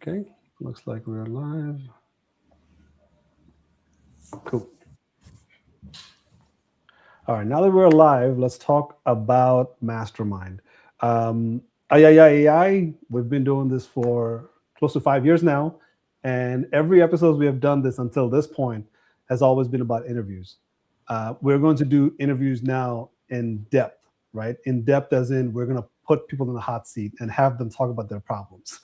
Okay, looks like we're live. Cool. All right, now that we're live, let's talk about MasterMind. AYAYAI, we've been doing this for close to 5 years now, and every episode we have done this until this point has always been about interviews. We're going to do interviews now in depth, right? In depth, as in we're going to put people in the hot seat and have them talk about their problems.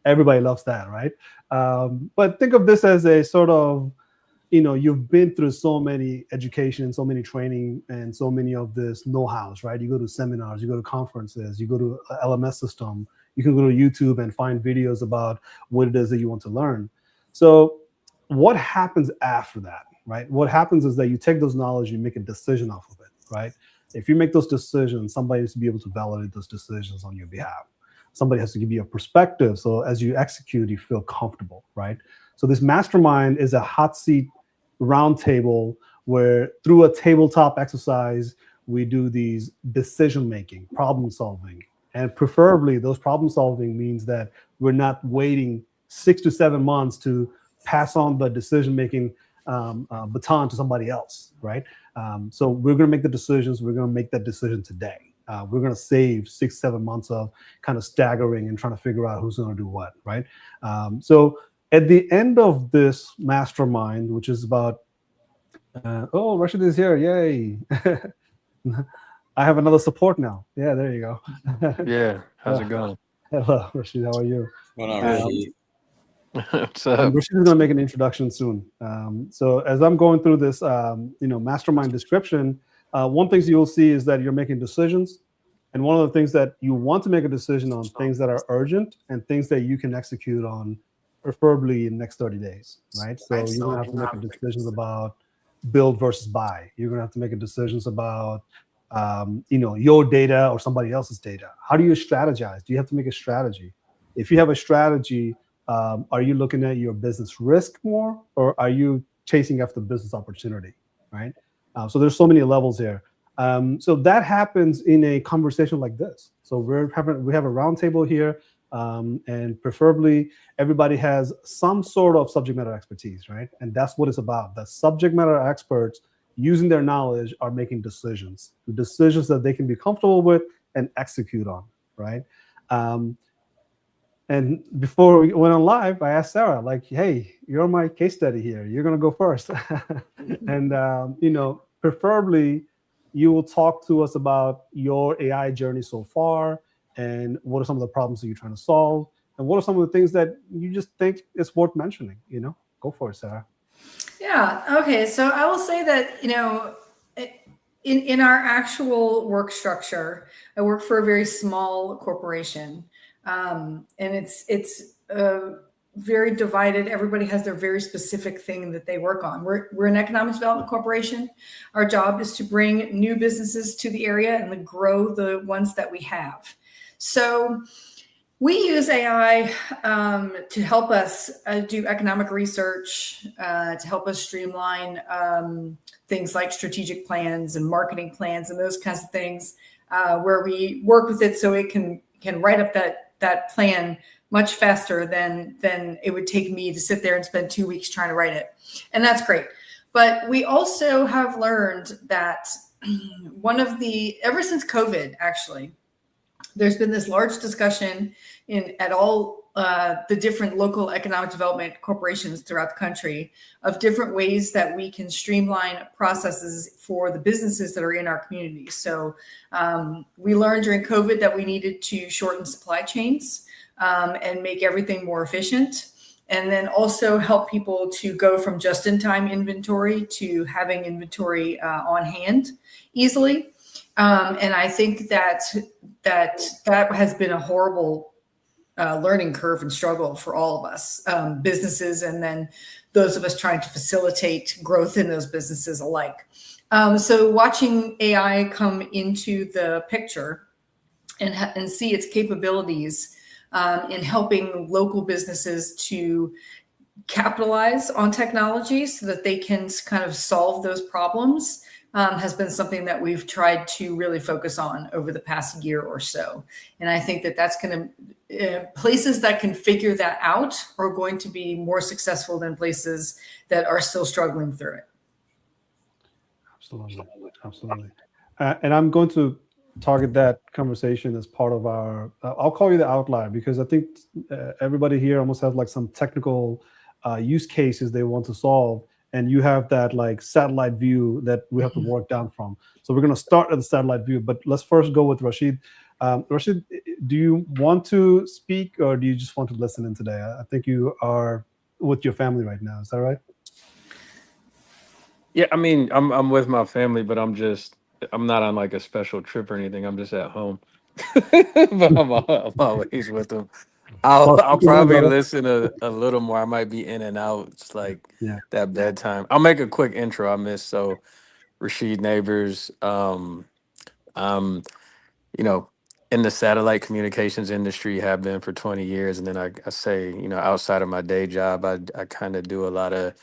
Everybody loves that, right? But think of this as a sort of, you've been through so many education, so many training, and so many of this know-hows, right? You go to seminars, you go to conferences, you go to a LMS system, you can go to YouTube and find videos about what it is that you want to learn. So what happens after that, right? What happens is that you take those knowledge, you make a decision off of it, right? If you make those decisions, somebody needs to be able to validate those decisions on your behalf. Somebody has to give you a perspective, so as you execute, you feel comfortable, right? So this mastermind is a hot seat roundtable where through a tabletop exercise, we do these decision making, problem solving. And preferably those problem solving means that we're not waiting 6 to 7 months to pass on the decision making baton to somebody else, right? So we're going to make the decisions. We're going to make that decision today. We're going to save 6, 7 months of kind of staggering and trying to figure out who's going to do what, right? So at the end of this mastermind, which is about, oh, Rashid is here, yay. I have another support now. Yeah, there you go. Yeah, how's it going? Hello, Rashid, how are you? Well, not really. What's And up? Rashid is going to make an introduction soon. So as I'm going through this, mastermind description, one thing you'll see is that you're making decisions. And one of the things that you want to make a decision on, things that are urgent and things that you can execute on, preferably in the next 30 days, right? So you're going to have to make a decisions about build versus buy. You're going to have to make a decisions about, your data or somebody else's data. How do you strategize? Do you have to make a strategy? If you have a strategy, are you looking at your business risk more, or are you chasing after business opportunity, right? So there's so many levels here. So that happens in a conversation like this. So we have a roundtable here, and preferably everybody has some sort of subject matter expertise, right? And that's what it's about. The subject matter experts using their knowledge are making decisions, the decisions that they can be comfortable with and execute on, right? And before we went on live, I asked Sarah, like, hey, you're my case study here. You're going to go first. And, preferably you will talk to us about your AI journey so far and what are some of the problems that you're trying to solve and what are some of the things that you just think is worth mentioning, Go for it, Sarah. Yeah. Okay. So I will say that, in our actual work structure, I work for a very small corporation. And it's very divided. Everybody has their very specific thing that they work on. We're an economic development corporation. Our job is to bring new businesses to the area and grow the ones that we have. So we use AI to help us do economic research, to help us streamline things like strategic plans and marketing plans and those kinds of things, where we work with it so it can write up that plan much faster than it would take me to sit there and spend 2 weeks trying to write it. And that's great. But we also have learned that ever since COVID, actually, there's been this large discussion at all the different local economic development corporations throughout the country of different ways that we can streamline processes for the businesses that are in our community. So we learned during COVID that we needed to shorten supply chains and make everything more efficient. And then also help people to go from just-in-time inventory to having inventory on hand easily. And I think that has been a horrible learning curve and struggle for all of us, businesses, and then those of us trying to facilitate growth in those businesses alike. So watching AI come into the picture and see its capabilities in helping local businesses to capitalize on technology so that they can kind of solve those problems has been something that we've tried to really focus on over the past year or so. And I think that that's going to, places that can figure that out are going to be more successful than places that are still struggling through it. Absolutely. Absolutely. And I'm going to target that conversation as part of our, I'll call you the outlier, because I think everybody here almost has like some technical use cases they want to solve. And you have that like satellite view that we have to work down from. So we're going to start at the satellite view, but let's first go with Rashid. Rashid, do you want to speak or do you just want to listen in today? I think you are with your family right now. Is that right? Yeah, I mean, I'm with my family, but I'm not on like a special trip or anything. I'm just at home. But I'm always with them. Well, I'll keep in mind, probably brother. listen a little more. I might be in and out. It's like Yeah. that bedtime. I'll make a quick intro. I missed Rashid Neighbors. I'm in the satellite communications industry, have been for 20 years, and then I say outside of my day job, I kind of do a lot of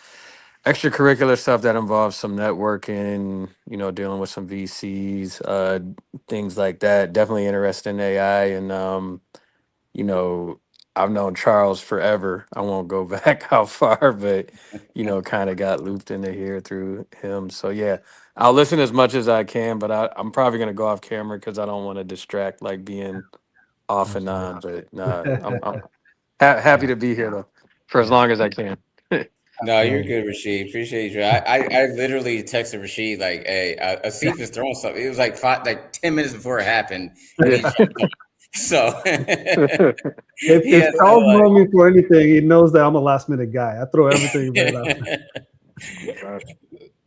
extracurricular stuff that involves some networking, dealing with some VCs, things like that. Definitely interested in AI. And, you know, I've known Charles forever. I won't go back how far, but, kind of got looped into here through him. So, yeah, I'll listen as much as I can, but I'm probably going to go off camera because I don't want to distract, like being off and Absolutely. on. But nah, I'm happy to be here, though, for as Yeah. long as I can. No, you're Um, good, Rashid. Appreciate you. I literally texted Rashid like, "Hey, Asif is throwing something." It was like 10 minutes before it happened, and he jumped on. So he if has no Charles like. knows me for anything, he knows that I'm a last minute guy. I throw everything very last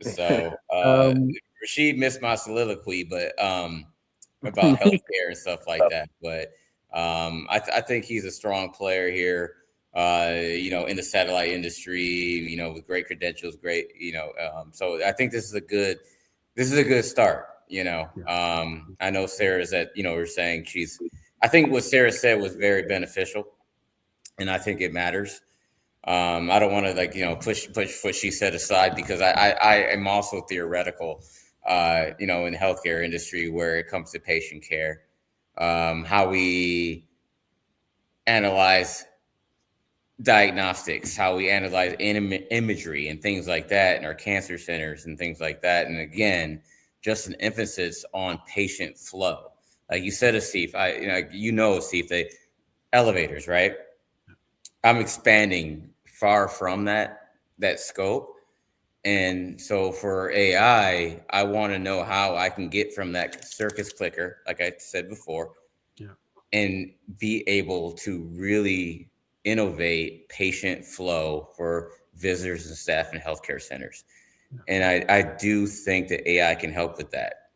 So minute. Rashid missed my soliloquy, but about healthcare and stuff like that. But I think he's a strong player here. In the satellite industry, with great credentials, great, so I think this is a good start. I know Sarah's at, we're saying I think what Sarah said was very beneficial, and I think it matters. I don't want to push what she said aside because I am also theoretical, in the healthcare industry where it comes to patient care, how we analyze diagnostics, how we analyze imagery and things like that in our cancer centers and things like that. And again, just an emphasis on patient flow. Like you said, Asif, Asif, the elevators, right? I'm expanding far from that scope. And so for AI, I want to know how I can get from that circus clicker, like I said before, and be able to really innovate patient flow for visitors and staff in healthcare centers. And I do think that AI can help with that,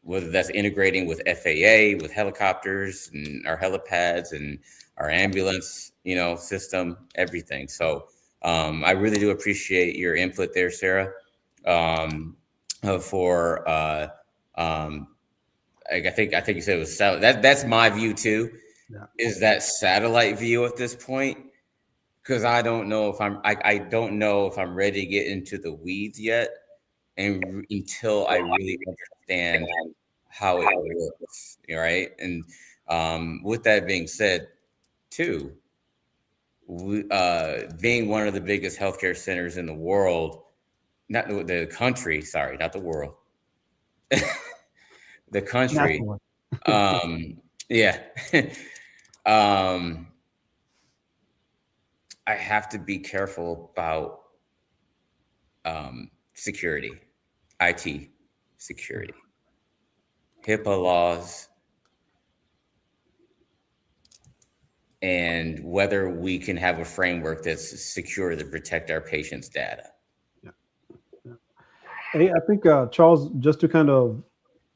whether that's integrating with FAA, with helicopters and our helipads and our ambulance, system, everything. So I really do appreciate your input there, Sarah, I think you said it was satellite. That's my view too. Yeah. Is that satellite view at this point? Because I don't know if I don't know if I'm ready to get into the weeds yet, and until I really understand how it works, right? And with that being said, too, being one of the biggest healthcare centers in the world, not the country, sorry, not the world. The country. Yeah. I have to be careful about security, IT security, HIPAA laws, and whether we can have a framework that's secure to protect our patients' data. Hey, I think Charles, just to kind of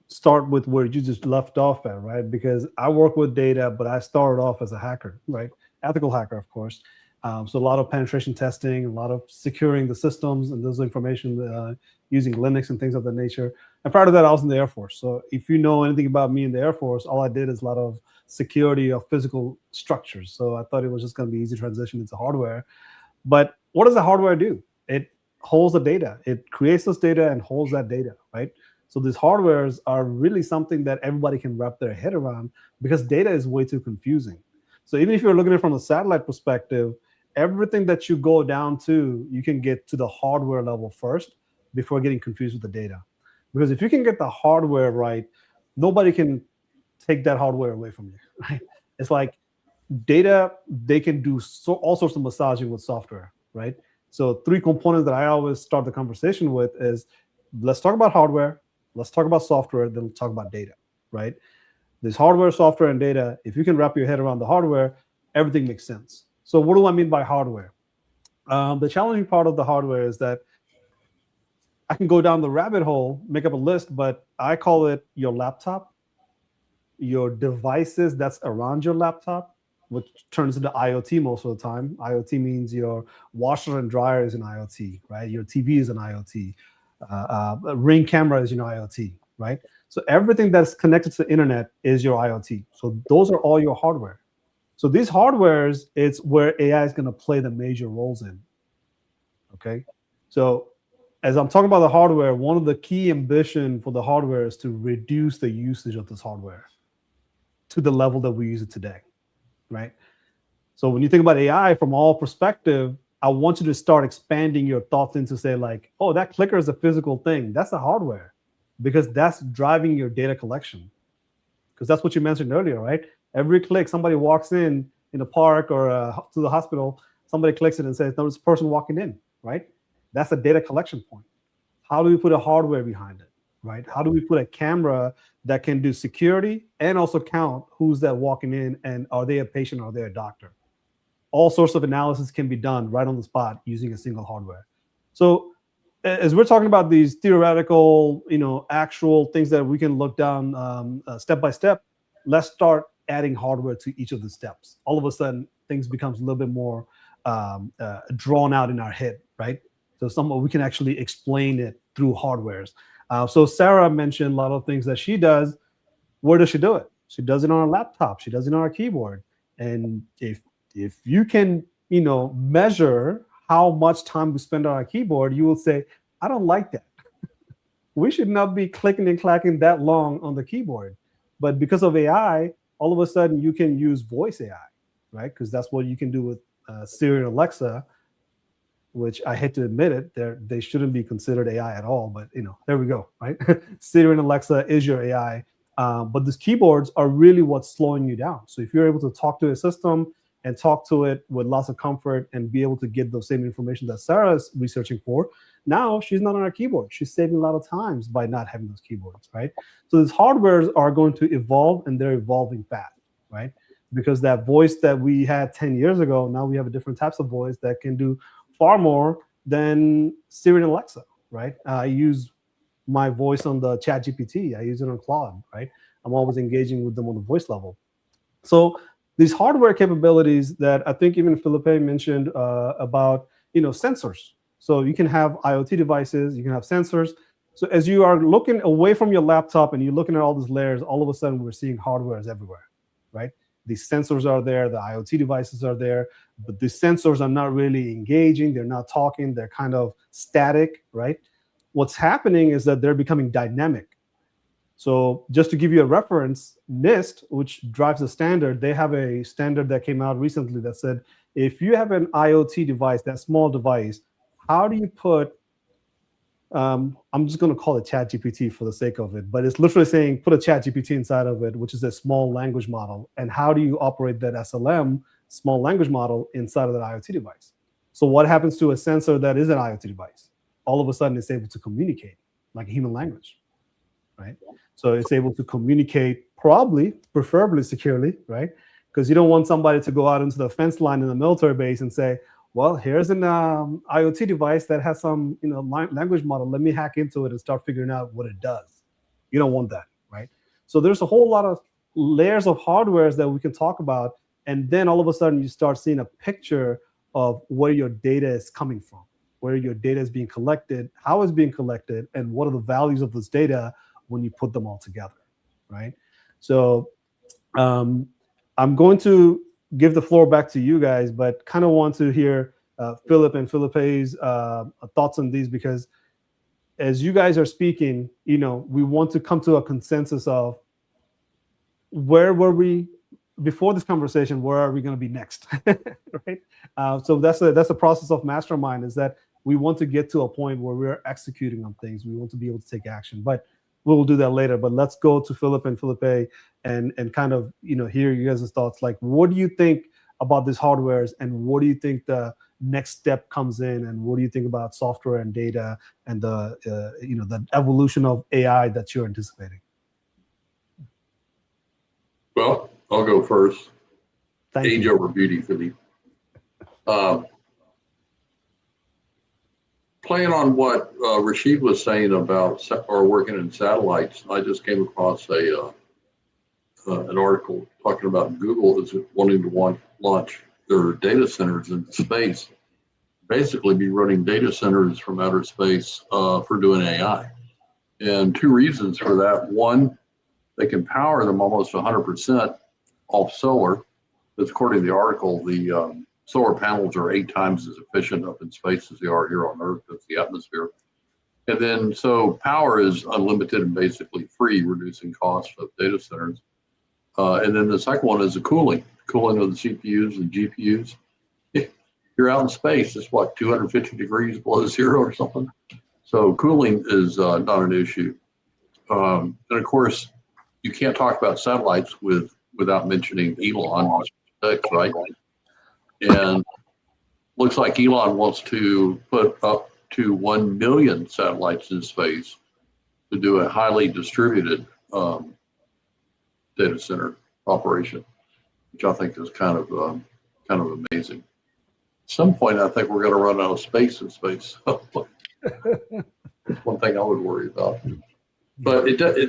start with where you just left off at, right? Because I work with data, but I started off as a hacker, right? Ethical hacker, of course. So a lot of penetration testing, a lot of securing the systems and those information using Linux and things of that nature. And prior to that, I was in the Air Force. So if you know anything about me in the Air Force, all I did is a lot of security of physical structures. So I thought it was just going to be easy transition into hardware. But what does the hardware do? It holds the data. It creates this data and holds that data, right? So these hardwares are really something that everybody can wrap their head around, because data is way too confusing. So even if you're looking at it from a satellite perspective, everything that you go down to, you can get to the hardware level first before getting confused with the data. Because if you can get the hardware right, nobody can take that hardware away from you, right? It's like data, they can do all sorts of massaging with software, right? So 3 components that I always start the conversation with is, let's talk about hardware, let's talk about software, then we'll talk about data, right? There's hardware, software, and data. If you can wrap your head around the hardware, everything makes sense. So what do I mean by hardware? The challenging part of the hardware is that I can go down the rabbit hole, make up a list, but I call it your laptop, your devices that's around your laptop, which turns into IoT most of the time. IoT means your washer and dryer is an IoT, right? Your TV is an IoT. Ring camera is your IoT, right? So everything that's connected to the internet is your IoT. So those are all your hardware. So these hardwares, it's where AI is going to play the major roles in. Okay. So as I'm talking about the hardware, one of the key ambition for the hardware is to reduce the usage of this hardware to the level that we use it today, right? So when you think about AI from all perspective, I want you to start expanding your thoughts into say like, oh, that clicker is a physical thing. That's the hardware, because that's driving your data collection. Because that's what you mentioned earlier, right? Every click, somebody walks in a park or to the hospital, somebody clicks it and says, no, it's a person walking in, right? That's a data collection point. How do we put a hardware behind it, right? How do we put a camera that can do security and also count who's that walking in and are they a patient or are they a doctor? All sorts of analysis can be done right on the spot using a single hardware. So as we're talking about these theoretical, actual things that we can look down step by step, let's start adding hardware to each of the steps. All of a sudden, things becomes a little bit more drawn out in our head, right? So we can actually explain it through hardwares. So Sarah mentioned a lot of things that she does. Where does she do it? She does it on a laptop. She does it on a keyboard. And if you can, measure how much time we spend on our keyboard, you will say, I don't like that. We should not be clicking and clacking that long on the keyboard. But because of AI, all of a sudden you can use voice AI, right? Because that's what you can do with Siri and Alexa, which I hate to admit it, they shouldn't be considered AI at all. But there we go, right? Siri and Alexa is your AI. But these keyboards are really what's slowing you down. So if you're able to talk to a system and talk to it with lots of comfort and be able to get those same information that Sarah is researching for, now she's not on her keyboard. She's saving a lot of times by not having those keyboards, right? So these hardwares are going to evolve, and they're evolving fast, right? Because that voice that we had 10 years ago, now we have a different types of voice that can do far more than Siri and Alexa, right? I use my voice on the Chat GPT. I use it on Claude, right? I'm always engaging with them on the voice level. So these hardware capabilities that I think even Felipe mentioned about, sensors. So you can have IoT devices, you can have sensors. So as you are looking away from your laptop and you're looking at all these layers, all of a sudden we're seeing hardwares everywhere, right? These sensors are there, the IoT devices are there, but the sensors are not really engaging, they're not talking, they're kind of static, right? What's happening is that they're becoming dynamic. So just to give you a reference, NIST, which drives the standard, they have a standard that came out recently that said, if you have an IoT device, that small device, how do you put, I'm just going to call it ChatGPT for the sake of it, but it's literally saying put a ChatGPT inside of it, which is a small language model. And how do you operate that SLM, small language model, inside of that IoT device? So what happens to a sensor that is an IoT device? All of a sudden, it's able to communicate like a human language, right? So it's able to communicate preferably securely, right? Because you don't want somebody to go out into the fence line in the military base and say, well, here's an IoT device that has some language model. Let me hack into it and start figuring out what it does. You don't want that, right? So there's a whole lot of layers of hardwares that we can talk about. And then all of a sudden you start seeing a picture of where your data is coming from, where your data is being collected, how it's being collected, and what are the values of this data when you put them all together, right? So I'm going to give the floor back to you guys, but kind of want to hear Philip and Felipe's thoughts on these, because as you guys are speaking, we want to come to a consensus of where were we before this conversation, where are we going to be next, right? So that's a process of MasterMind, is that we want to get to a point where we're executing on things. We want to be able to take action, but we'll do that later. But let's go to Philip and Felipe and kind of hear you guys' thoughts. Like, what do you think about these hardwares, and what do you think the next step comes in, and what do you think about software and data and the evolution of AI that you're anticipating? Well, I'll go first. Thank Age you. over beauty, Philippe. Playing on what Rashid was saying about working in satellites, I just came across an article talking about Google is wanting to launch their data centers in space, basically be running data centers from outer space for doing AI. And two reasons for that. One, they can power them almost 100% off solar. That's according to the article. The solar panels are 8 times as efficient up in space as they are here on Earth. That's the atmosphere. And then, so power is unlimited and basically free, reducing costs of data centers. And then the second one is the cooling of the CPUs and GPUs. You're out in space, it's what, 250 degrees below zero or something? So cooling is not an issue. And of course, you can't talk about satellites without mentioning Elon, right? And looks like Elon wants to put up to 1 million satellites in space to do a highly distributed data center operation, which I think is kind of amazing. At some point, I think we're going to run out of space in space. That's one thing I would worry about. But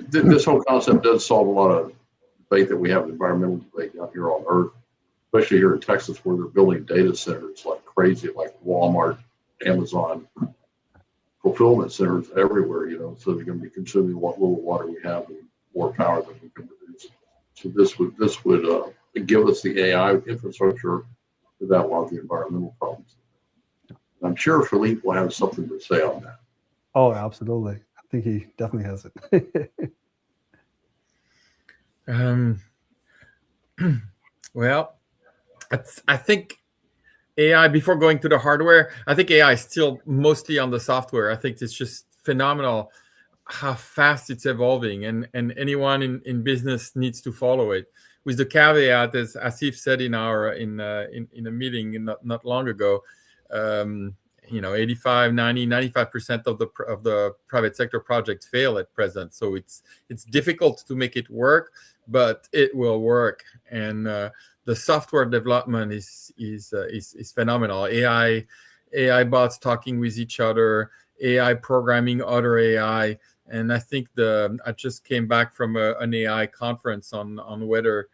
this whole concept does solve a lot of debate that we have, environmental debate out here on Earth, especially here in Texas, where they're building data centers like crazy, like Walmart, Amazon, fulfillment centers everywhere, so they're going to be consuming what little water we have and more power than we can produce. So this would give us the AI infrastructure without a lot of the environmental problems. I'm sure Philippe will have something to say on that. Oh, absolutely. I think he definitely has it. Well, I think AI, before going to the hardware, I think AI is still mostly on the software. I think it's just phenomenal how fast it's evolving, and anyone in business needs to follow it. With the caveat, as Asif said in a meeting not long ago, 85, 90, 95% of the private sector projects fail at present. So it's difficult to make it work, but it will work. And the software development is phenomenal. AI bots talking with each other, AI programming other AI. And I think I just came back from an AI conference on weather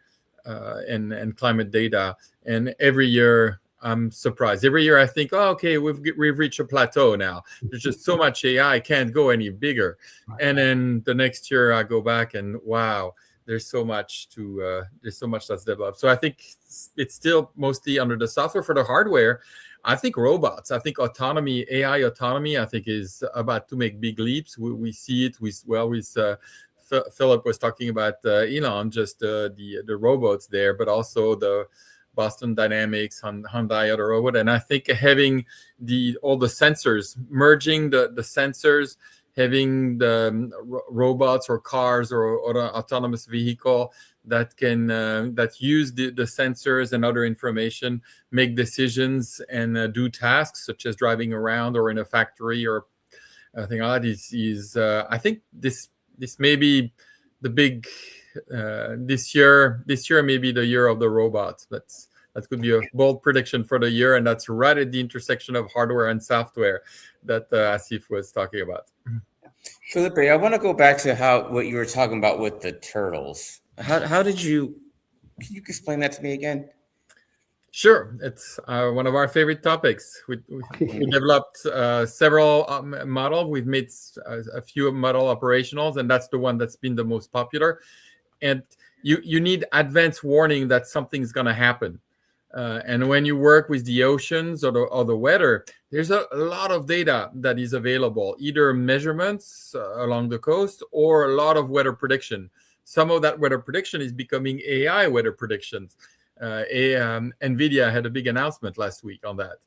and climate data. And every year I'm surprised. Every year I think, oh, okay, we've reached a plateau now. There's just so much AI, can't go any bigger. And then the next year I go back and wow, there's so much that's developed. So I think it's still mostly under the software. For the hardware, I think robots, I think autonomy, AI autonomy, I think is about to make big leaps. We see it with Philip was talking about Elon, just the robots there, but also the Boston Dynamics, Hyundai other robot. And I think having all the sensors, merging the sensors, having the robots or cars or autonomous vehicle that can that use the sensors and other information, make decisions and do tasks such as driving around or in a factory or thing like that is I think this may be the big this year may be the year of the robots. That could be a bold prediction for the year, and that's right at the intersection of hardware and software that Asif was talking about. Felipe, I want to go back to what you were talking about with the turtles. How did you? Can you explain that to me again? Sure, it's one of our favorite topics. We developed several models. We've made a few model operationals, and that's the one that's been the most popular. And you need advance warning that something's going to happen. And when you work with the oceans or the weather, there's a lot of data that is available, either measurements along the coast or a lot of weather prediction. Some of that weather prediction is becoming AI weather predictions. NVIDIA had a big announcement last week on that.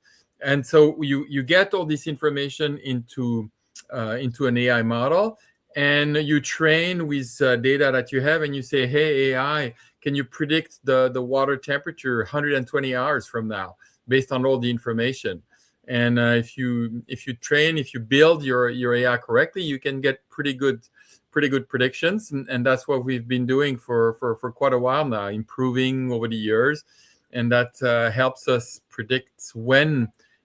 And so you get all this information into an AI model, and you train with data that you have, and you say, hey, AI, can you predict the water temperature 120 hours from now based on all the information? And if you build your AI correctly, you can get pretty good predictions. And that's what we've been doing for quite a while now, improving over the years. And that helps us predict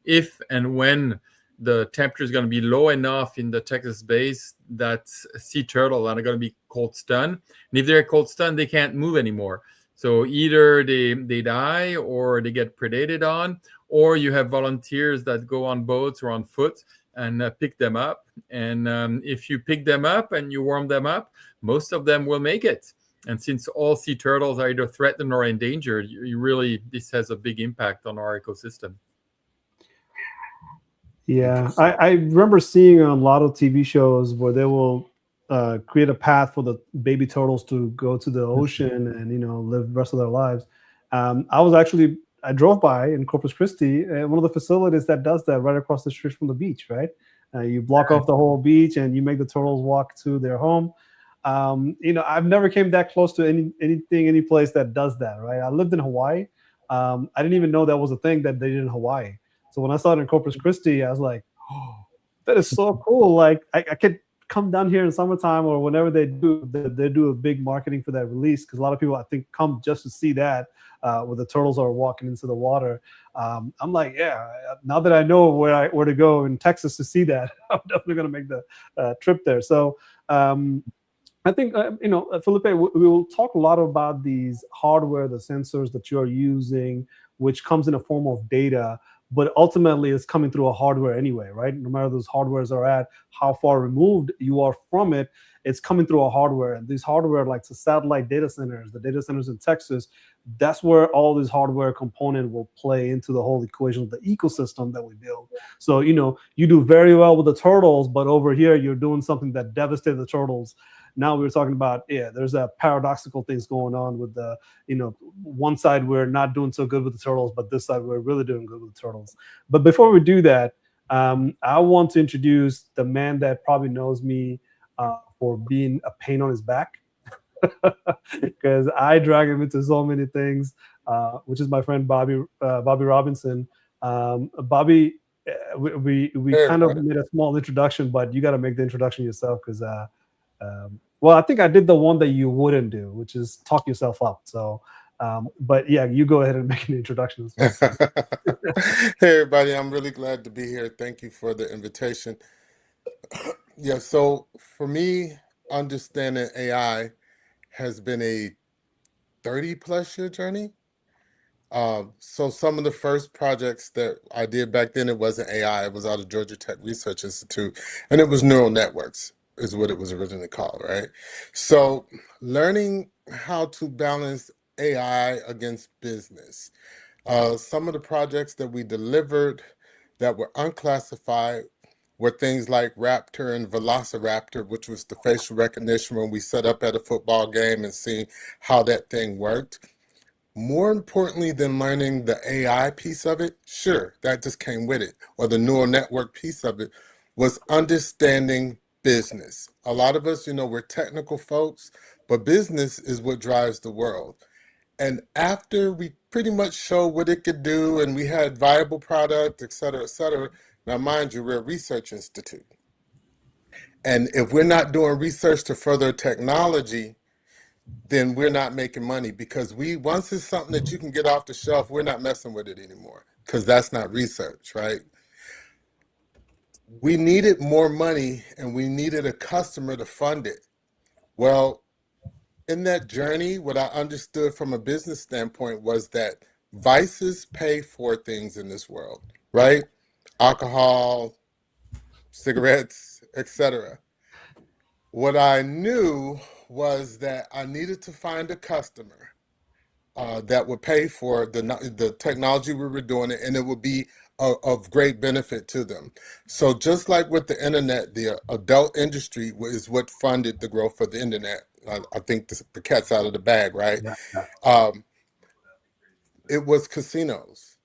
if and when the temperature is going to be low enough in the Texas bays that sea turtles are going to be cold stunned. And if they're cold stunned, they can't move anymore. So either they die or they get predated on, or you have volunteers that go on boats or on foot and pick them up. And if you pick them up and you warm them up, most of them will make it. And since all sea turtles are either threatened or endangered, this has a big impact on our ecosystem. Yeah, I remember seeing on a lot of TV shows where they will create a path for the baby turtles to go to the ocean and live the rest of their lives. I drove by in Corpus Christi, one of the facilities that does that right across the street from the beach. Right, you block off the whole beach and you make the turtles walk to their home. I've never came that close to any place that does that. Right, I lived in Hawaii. I didn't even know that was a thing that they did in Hawaii. So when I saw it in Corpus Christi, I was like, oh, that is so cool. Like I could come down here in summertime or whenever they do a big marketing for that release, because a lot of people, I think, come just to see that where the turtles are walking into the water. I'm like, yeah, now that I know where to go in Texas to see that, I'm definitely going to make the trip there. So I think, Felipe, we will talk a lot about these hardware, the sensors that you're using, which comes in a form of data, but ultimately it's coming through a hardware anyway, right? No matter those hardwares are at, how far removed you are from it, it's coming through a hardware. And these hardware, like the satellite data centers, the data centers in Texas, that's where all these hardware component will play into the whole equation of the ecosystem that we build. So, you do very well with the turtles, but over here, you're doing something that devastated the turtles. Now we're talking about, there's a paradoxical things going on with the, one side we're not doing so good with the turtles, but this side we're really doing good with the turtles. But before we do that, I want to introduce the man that probably knows me for being a pain on his back, because I drag him into so many things, which is my friend Bobby Robinson. Bobby, we kind of made a small introduction, but you got to make the introduction yourself, because well, I think I did the one that you wouldn't do, which is talk yourself up. So, but yeah, you go ahead and make an introduction. Hey, everybody. I'm really glad to be here. Thank you for the invitation. Yeah, so for me, understanding AI has been a 30+ year journey. So some of the first projects that I did back then, it wasn't AI. It was out of Georgia Tech Research Institute, and it was neural networks is what it was originally called, right? So learning how to balance AI against business. Some of the projects that we delivered that were unclassified were things like Raptor and Velociraptor, which was the facial recognition when we set up at a football game and seeing how that thing worked. More importantly than learning the AI piece of it, sure, that just came with it, or the neural network piece of it, was understanding business. A lot of us, we're technical folks, but business is what drives the world. And after we pretty much showed what it could do and we had viable product, et cetera, now mind you, we're a research institute. And if we're not doing research to further technology, then we're not making money, because once it's something that you can get off the shelf, we're not messing with it anymore, because that's not research, right? We needed more money and we needed a customer to fund it. Well, in that journey, what I understood from a business standpoint was that vices pay for things in this world, right? Alcohol, cigarettes, etc. What I knew was that I needed to find a customer that would pay for the technology we were doing, and it would be of great benefit to them. So just like with the internet, the adult industry is what funded the growth of the internet. I think the cat's out of the bag, right? Yeah, yeah. It was casinos.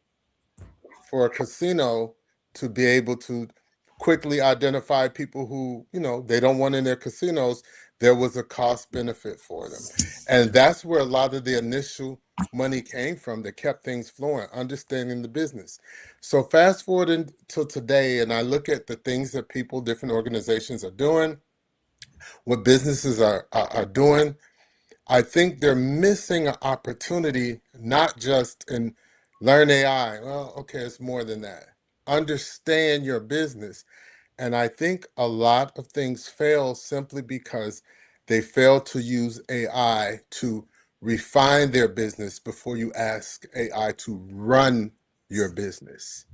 For a casino to be able to quickly identify people who, they don't want in their casinos, there was a cost benefit for them. And that's where a lot of the initial money came from that kept things flowing, understanding the business. So fast forward until today, and I look at the things that people, different organizations are doing, what businesses are doing. I think they're missing an opportunity, not just in learn AI. Well, okay, it's more than that. Understand your business. And I think a lot of things fail simply because they fail to use AI to refine their business before you ask AI to run your business.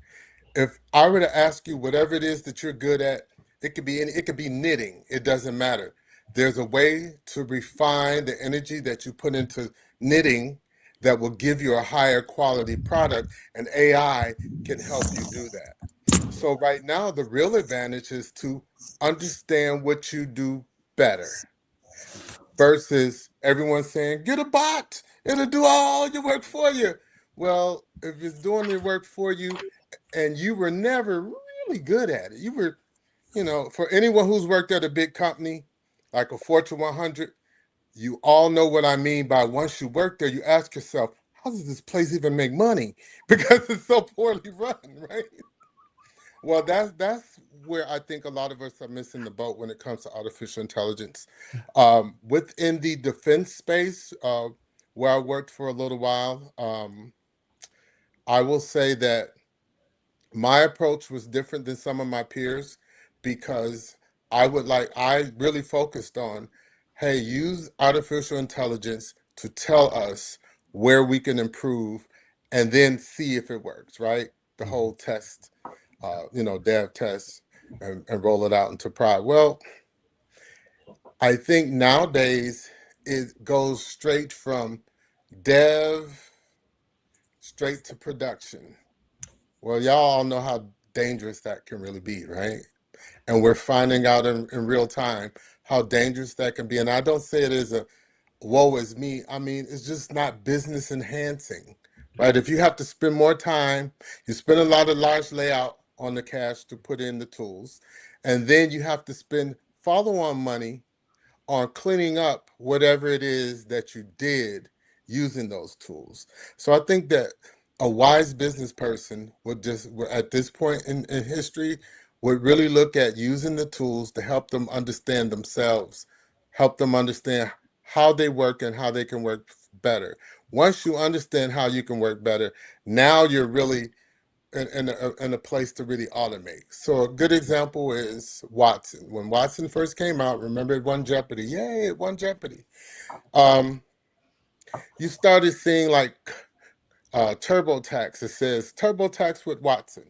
If I were to ask you whatever it is that you're good at, it could be knitting. It doesn't matter. There's a way to refine the energy that you put into knitting that will give you a higher quality product, and AI can help you do that. So right now, the real advantage is to understand what you do better versus everyone saying, get a bot, it'll do all your work for you. Well, if it's doing the work for you and you were never really good at it, you were, for anyone who's worked at a big company, like a Fortune 100, you all know what I mean by once you work there, you ask yourself, how does this place even make money? Because it's so poorly run, right? Well, that's where I think a lot of us are missing the boat when it comes to artificial intelligence. Within the defense space, where I worked for a little while, I will say that my approach was different than some of my peers because I really focused on, hey, use artificial intelligence to tell us where we can improve and then see if it works, right? The whole test, dev test and roll it out into prod. Well, I think nowadays it goes straight from dev straight to production. Well, y'all all know how dangerous that can really be, right? And we're finding out in real time how dangerous that can be. And I don't say it as a woe is me. I mean, it's just not business enhancing, right? If you have to spend more time, you spend a lot of large layout on the cash to put in the tools, and then you have to spend follow-on money on cleaning up whatever it is that you did using those tools. So I think that a wise business person at this point in history, would really look at using the tools to help them understand themselves, help them understand how they work and how they can work better. Once you understand how you can work better, now you're really in a place to really automate. So a good example is Watson. When Watson first came out, remember it won Jeopardy. Yay, it won Jeopardy. You started seeing like TurboTax. It says TurboTax with Watson.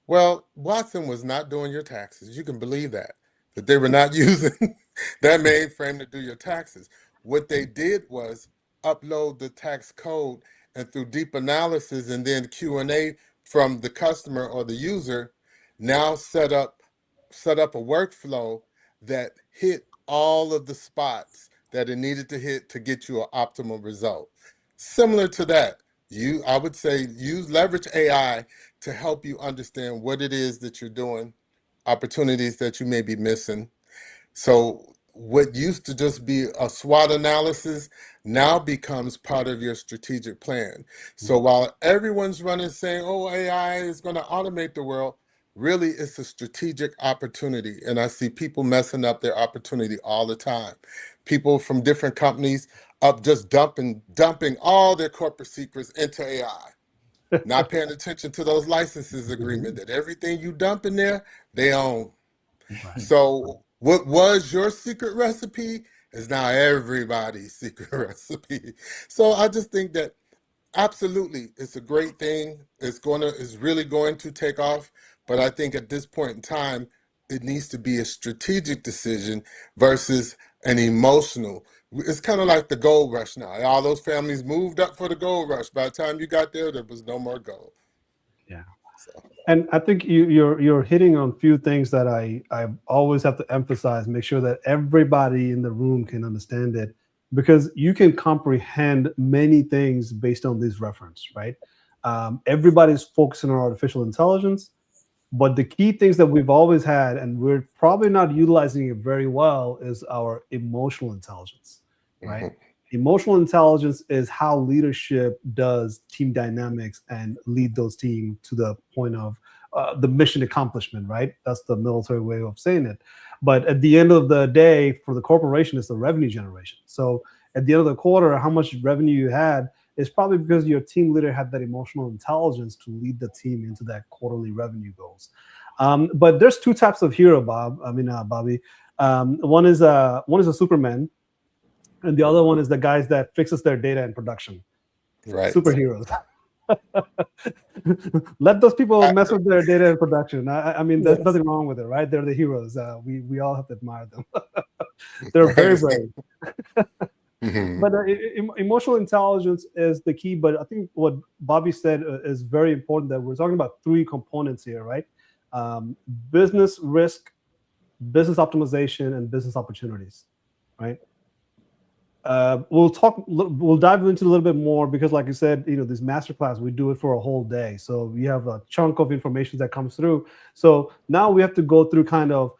Well, Watson was not doing your taxes. You can believe that they were not using that mainframe to do your taxes. What they did was upload the tax code, and through deep analysis and then Q&A from the customer or the user, now set up a workflow that hit all of the spots that it needed to hit to get you an optimal result. Similar to that, I would say leverage AI to help you understand what it is that you're doing, opportunities that you may be missing. So what used to just be a SWOT analysis now becomes part of your strategic plan. So while everyone's running saying, oh, AI is going to automate the world, really it's a strategic opportunity. And I see people messing up their opportunity all the time. People from different companies up just dumping all their corporate secrets into AI. Not paying attention to those licenses agreement that everything you dump in there, they own. Right. So what was your secret recipe is now everybody's secret recipe. So I just think that absolutely it's a great thing. It's really going to take off. But I think at this point in time, it needs to be a strategic decision versus an emotional. it's kind of like the gold rush now. All those families moved up for the gold rush. By the time you got there was no more gold. Yeah. So. And I think you're hitting on a few things that I always have to emphasize, make sure that everybody in the room can understand it, because you can comprehend many things based on this reference, right? Everybody's focusing on artificial intelligence, but the key things that we've always had, and we're probably not utilizing it very well, is our emotional intelligence, right? Mm-hmm. Emotional intelligence is how leadership does team dynamics and lead those teams to the point of the mission accomplishment, right? That's the military way of saying it. But at the end of the day, for the corporation, it's the revenue generation. So at the end of the quarter, how much revenue you had is probably because your team leader had that emotional intelligence to lead the team into that quarterly revenue goals. But there's two types of hero, Bobby. One is a Superman, and the other one is the guys that fixes their data in production. Right. Superheroes. Let those people mess with their data in production. I mean, there's nothing wrong with it, right? They're the heroes. We all have to admire them. They're very brave. Mm-hmm. But emotional intelligence is the key. But I think what Bobby said is very important, that we're talking about three components here, right? Business risk, business optimization, and business opportunities, right? We'll dive into a little bit more, because like you said, this masterclass, we do it for a whole day. So we have a chunk of information that comes through. So now we have to go through kind of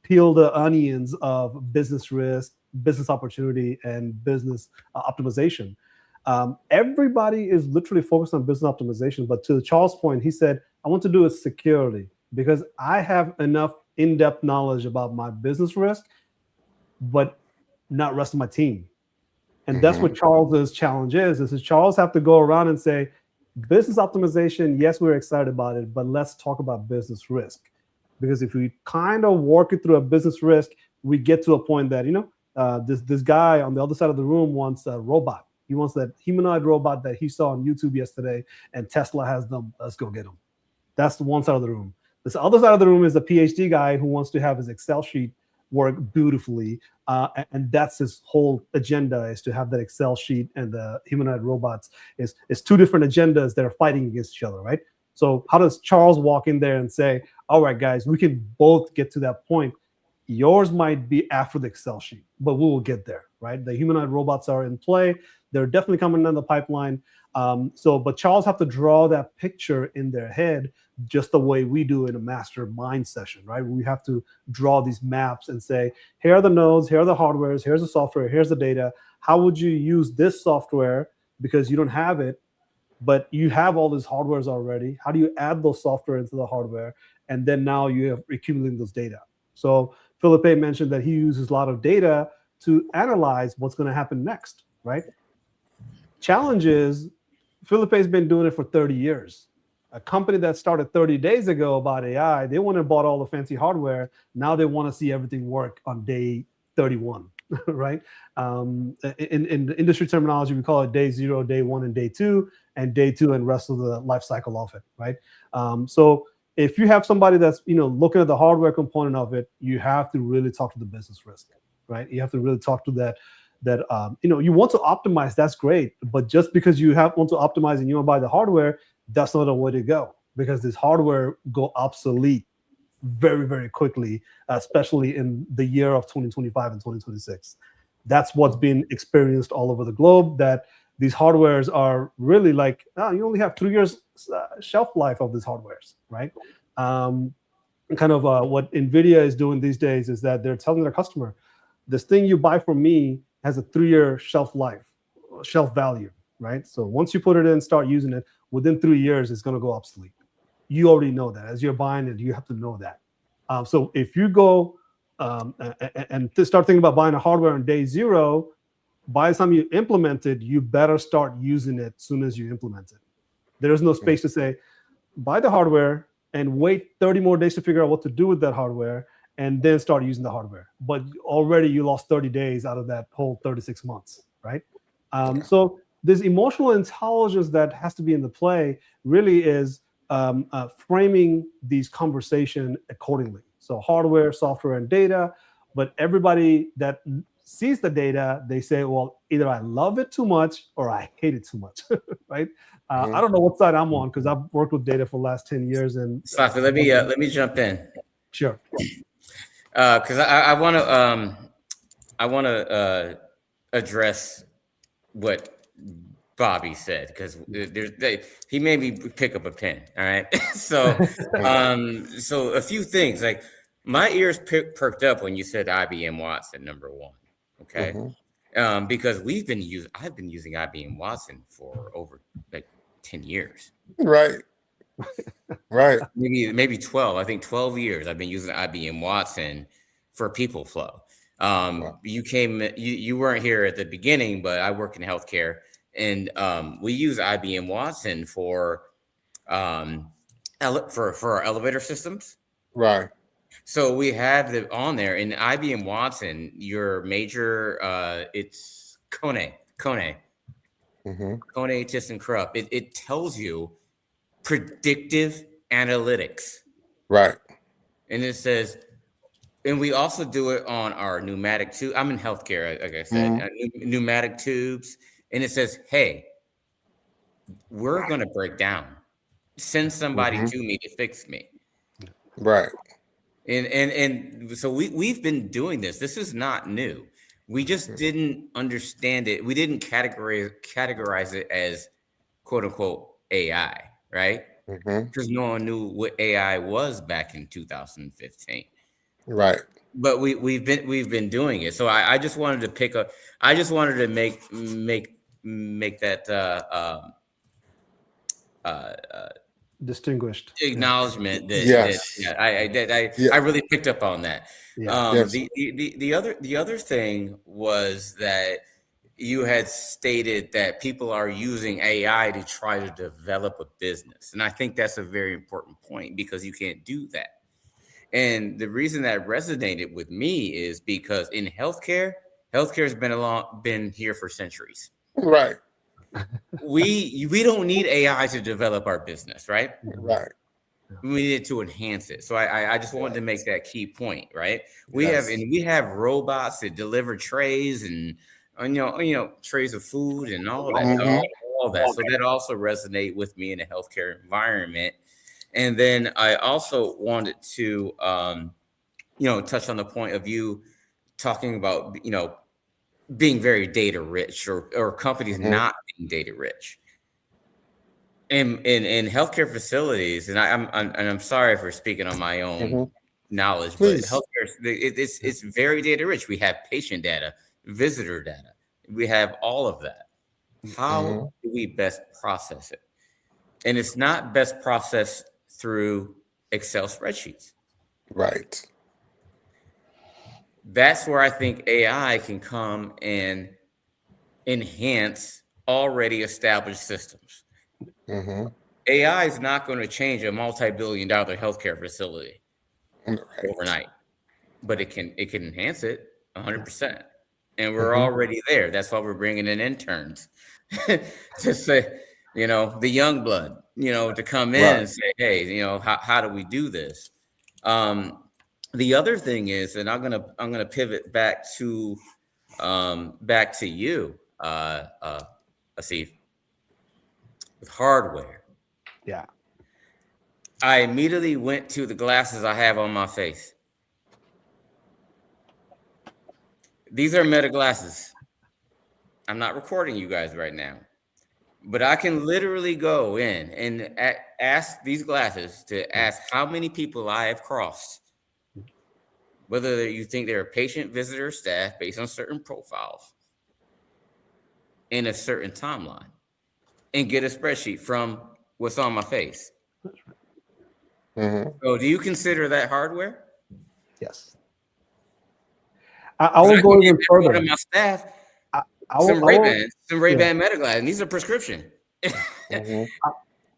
peel the onions of business risk, business opportunity, and business optimization. Everybody is literally focused on business optimization, but to Charles' point, he said, I want to do it securely, because I have enough in-depth knowledge about my business risk, but not rest of my team. And that's what Charles's challenge is Charles have to go around and say, business optimization, yes, we're excited about it, but let's talk about business risk. Because if we kind of work it through a business risk, we get to a point that, this guy on the other side of the room wants a robot. He wants that humanoid robot that he saw on YouTube yesterday, and Tesla has them. Let's go get them. That's the one side of the room. This other side of the room is the PhD guy who wants to have his Excel sheet work beautifully. And that's his whole agenda, is to have that Excel sheet, and the humanoid robots is two different agendas that are fighting against each other, right? So how does Charles walk in there and say, all right, guys, we can both get to that point. Yours might be after the Excel sheet, but we will get there, right? The humanoid robots are in play. They're definitely coming down the pipeline. But Charles have to draw that picture in their head, just the way we do in a MasterMind session, right? We have to draw these maps and say, here are the nodes, here are the hardwares, here's the software, here's the data. How would you use this software? Because you don't have it, but you have all these hardwares already. How do you add those software into the hardware? And then now you have accumulating those data. So Philippe mentioned that he uses a lot of data to analyze what's going to happen next, right? Challenge is, Philippe's been doing it for 30 years. A company that started 30 days ago about AI, they went and bought all the fancy hardware. Now they want to see everything work on day 31, right? In the industry terminology, we call it day 0, day 1, and day 2, and day 2 and rest of the life cycle of it, right? So if you have somebody that's looking at the hardware component of it, you have to really talk to the business risk, right? You have to really talk to that you want to optimize. That's great, but just because you want to optimize and you want to buy the hardware, that's not the way to go, because this hardware go obsolete very, very quickly, especially in the year of 2025 and 2026. That's what's been experienced all over the globe, that these hardwares are really like, you only have 3 years shelf life of these hardwares, right? What NVIDIA is doing these days is that they're telling their customer, this thing you buy from me has a 3-year shelf life, shelf value, right? So once you put it in, start using it, within 3 years, it's going to go obsolete. You already know that. As you're buying it, you have to know that. So if you go and start thinking about buying a hardware on day 0, by the time you implement it, you better start using it as soon as you implement it. There's no space to say, buy the hardware and wait 30 more days to figure out what to do with that hardware, and then start using the hardware. But already you lost 30 days out of that whole 36 months, right? So this emotional intelligence that has to be in the play really is framing these conversation accordingly. So hardware, software, and data, but everybody that sees the data, they say, well, either I love it too much or I hate it too much, right? I don't know what side I'm on because I've worked with data for the last 10 years. And Safi, let me jump in. Sure. Because I want to address what Bobby said, because he made me pick up a pen. All right. So a few things, like my ears perked up when you said IBM Watson, number one. Okay. Because I've been using IBM Watson for over like 10 years. Right. Right. Maybe 12. I think 12 years I've been using IBM Watson for people flow. You weren't here at the beginning, but I work in healthcare, and we use IBM Watson for our elevator systems. Right. So we have it on there in IBM Watson. Your major, it's Kone, ThyssenKrupp. It tells you predictive analytics. Right. And it says, and we also do it on our pneumatic tube. I'm in healthcare, like I said, pneumatic tubes. And it says, hey, we're going to break down. Send somebody to me to fix me. Right. And so we've been doing this. This is not new. We just didn't understand it. We didn't categorize it as quote unquote AI, right? Because no one knew what AI was back in 2015. Right. But we've been doing it. So I just wanted to pick up. I just wanted to make that distinguished acknowledgement Yes. I really picked up on that. Yes. The other thing was that you had stated that people are using AI to try to develop a business, and I think that's a very important point, because you can't do that. And the reason that resonated with me is because in healthcare has been here for centuries. Right. We don't need AI to develop our business, right? Right. We need to enhance it. So I just wanted to make that key point, right? We have robots that deliver trays and trays of food and all that, all that. So that also resonate with me in a healthcare environment. And then I also wanted to touch on the point of you talking about being very data rich, or companies not being data rich. In healthcare facilities, and I'm sorry for speaking on my own knowledge, Please. but healthcare it's very data rich. We have patient data, visitor data, we have all of that. How do we best process it? And it's not best processed through Excel spreadsheets. Right. That's where I think AI can come and enhance already established systems. AI is not going to change a multi-billion-dollar healthcare facility overnight, but it can enhance it 100%. And we're already there. That's why we're bringing in interns to say, the young blood, to come in and say, hey, how do we do this? The other thing is, and I'm gonna pivot back to you, Asif, with hardware. Yeah. I immediately went to the glasses I have on my face. These are Meta glasses. I'm not recording you guys right now, but I can literally go in and ask these glasses to ask how many people I have crossed, whether you think they're a patient, visitor, staff, based on certain profiles in a certain timeline, and get a spreadsheet from what's on my face. So do you consider that hardware? Yes. I will go even further. To my staff, some Ray-Ban Meta glasses, and these are prescription.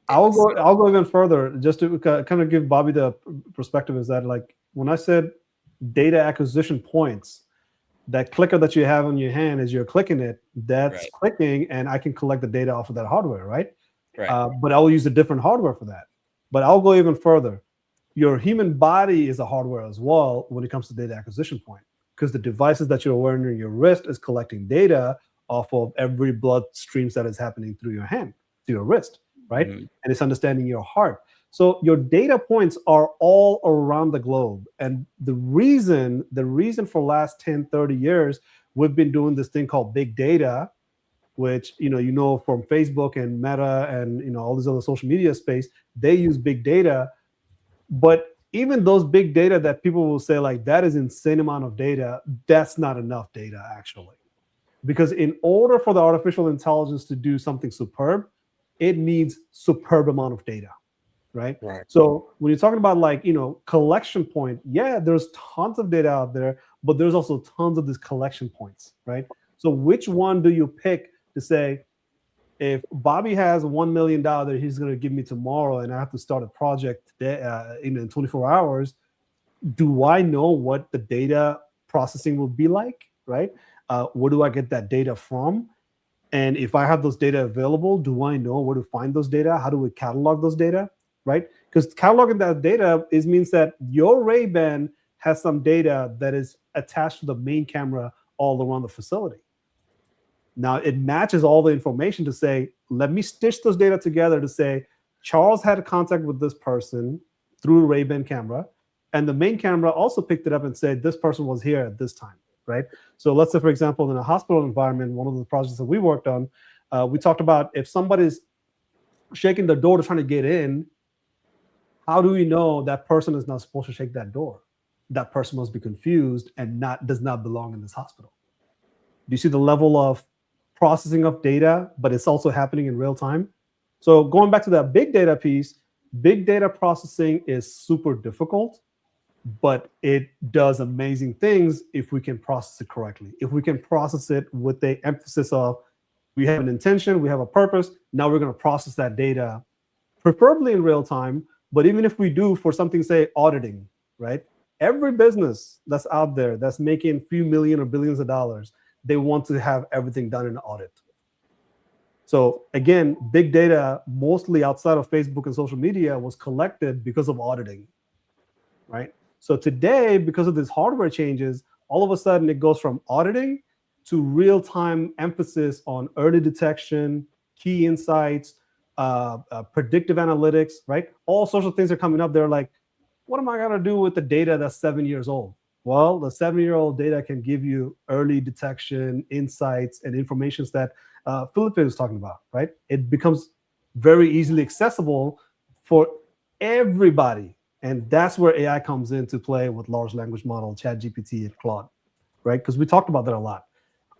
I'll go even further, just to kind of give Bobby the perspective, is that, like, when I said data acquisition points, that clicker that you have on your hand, as you're clicking it, that's clicking, and I can collect the data off of that hardware, right? But I will use a different hardware for that. But I'll go even further. Your human body is a hardware as well when it comes to data acquisition point. because the devices that you're wearing on your wrist is collecting data off of every blood streams that is happening through your hand to your wrist, right? Mhm. And it's understanding your heart. So your data points are all around the globe. And the reason for last 10, 30 years, we've been doing this thing called big data, which, from Facebook and Meta and, all these other social media space, they use big data. But even those big data that people will say like, that is insane amount of data, that's not enough data actually. Because in order for the artificial intelligence to do something superb, it needs superb amount of data. Right. So when you're talking about like, collection point, yeah, there's tons of data out there, but there's also tons of these collection points. Right. So which one do you pick to say, if Bobby has $1 million that he's going to give me tomorrow and I have to start a project today, in 24 hours, do I know what the data processing will be like? Right. Where do I get that data from? And if I have those data available, do I know where to find those data? How do we catalog those data? Right? Because cataloging that data means that your Ray-Ban has some data that is attached to the main camera all around the facility. Now it matches all the information to say, let me stitch those data together to say, Charles had a contact with this person through a Ray-Ban camera, and the main camera also picked it up and said, this person was here at this time, right? So let's say, for example, in a hospital environment, one of the projects that we worked on, we talked about if somebody's shaking the door to trying to get in, how do we know that person is not supposed to shake that door? That person must be confused and does not belong in this hospital. Do you see the level of processing of data, but it's also happening in real time? So going back to that big data piece, big data processing is super difficult, but it does amazing things if we can process it correctly. If we can process it with the emphasis of, we have an intention, we have a purpose, now we're going to process that data, preferably in real time. But even if we do for something, say auditing, right? Every business that's out there that's making a few million or billions of dollars, they want to have everything done in an audit. So again, big data, mostly outside of Facebook and social media, was collected because of auditing, right? So today, because of these hardware changes, all of a sudden it goes from auditing to real-time emphasis on early detection, key insights, predictive analytics, right? All sorts of things are coming up. They're like, what am I going to do with the data that's 7 years old? Well, the 7-year-old data can give you early detection, insights, and information that Philip is talking about, right? It becomes very easily accessible for everybody. And that's where AI comes into play with large language model, ChatGPT, and Claude, right? Because we talked about that a lot.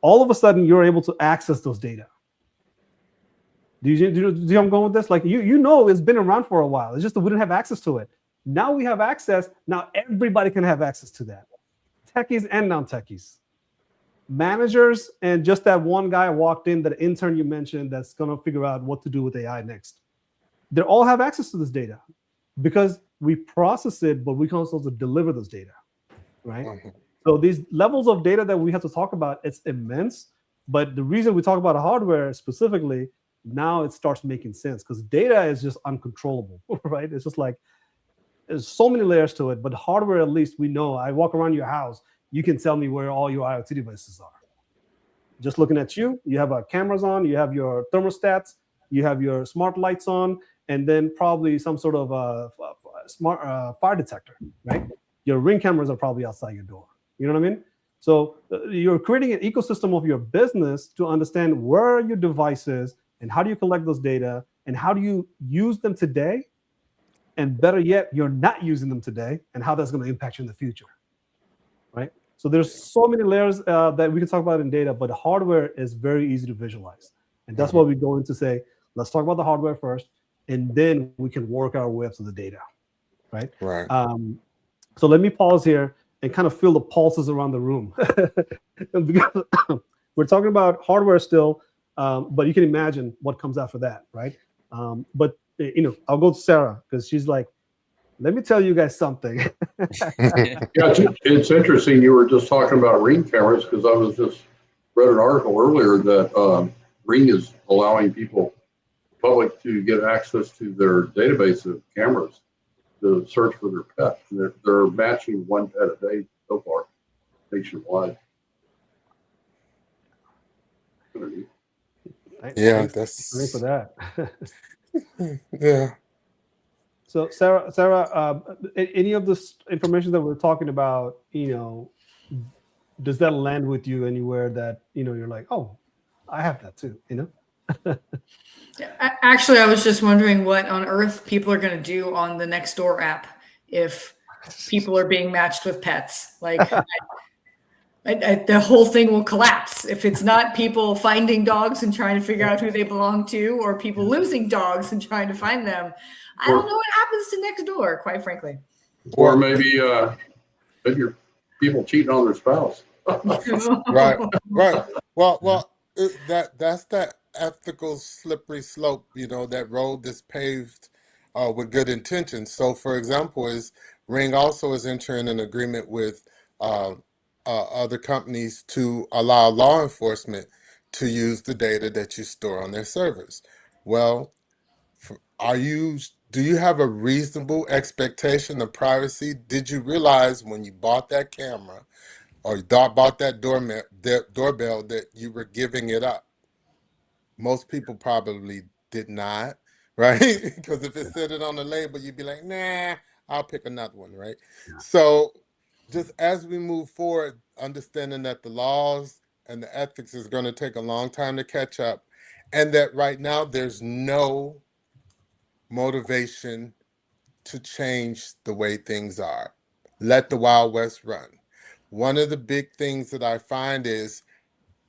All of a sudden, you're able to access those data. Do you see where I'm going with this? Like, it's been around for a while. It's just that we didn't have access to it. Now we have access. Now everybody can have access to that. Techies and non-techies. Managers and just that one guy walked in, that intern you mentioned, that's going to figure out what to do with AI next. They all have access to this data because we process it, but we can also deliver those data, right? Mm-hmm. So these levels of data that we have to talk about, it's immense. But the reason we talk about hardware specifically, now it starts making sense because data is just uncontrollable, right? It's just like, there's so many layers to it, but hardware, at least we know. I walk around your house, you can tell me where all your IoT devices are. Just looking at you, you have cameras on, you have your thermostats, you have your smart lights on, and then probably some sort of smart fire detector, right? Your Ring cameras are probably outside your door. You know what I mean? So you're creating an ecosystem of your business to understand where are your devices and how do you collect those data and how do you use them today? And better yet, you're not using them today and how that's going to impact you in the future, right? So there's so many layers that we can talk about in data, but hardware is very easy to visualize. And that's why we go into say, let's talk about the hardware first, and then we can work our way up to the data, right? Right. So let me pause here and kind of feel the pulses around the room. Because we're talking about hardware still, but you can imagine what comes after that, right? But I'll go to Sarah because she's like, let me tell you guys something. Yeah, it's interesting. You were just talking about Ring cameras because I was just read an article earlier that Ring is allowing public to get access to their database of cameras to search for their pet. They're matching one pet a day so far. nationwide. Yeah, Thanks for that's that. yeah. So Sarah, any of this information that we're talking about, does that land with you anywhere that you're like, oh, I have that too, Actually, I was just wondering what on earth people are going to do on the Nextdoor app if people are being matched with pets. Like, the whole thing will collapse if it's not people finding dogs and trying to figure out who they belong to, or people losing dogs and trying to find them. I don't know what happens to Nextdoor, quite frankly. Or maybe maybe people cheating on their spouse. Right. Well, that's that ethical slippery slope, that road that's paved with good intentions. So, for example, Ring also is entering an agreement with other companies to allow law enforcement to use the data that you store on their servers. Well, do you have a reasonable expectation of privacy? Did you realize when you bought that camera or bought that doorbell that you were giving it up? Most people probably did not, right? Because if it said it on the label, you'd be like, nah, I'll pick another one, right? So just as we move forward, understanding that the laws and the ethics is going to take a long time to catch up, and that right now there's no motivation to change the way things are. Let the Wild West run. One of the big things that I find is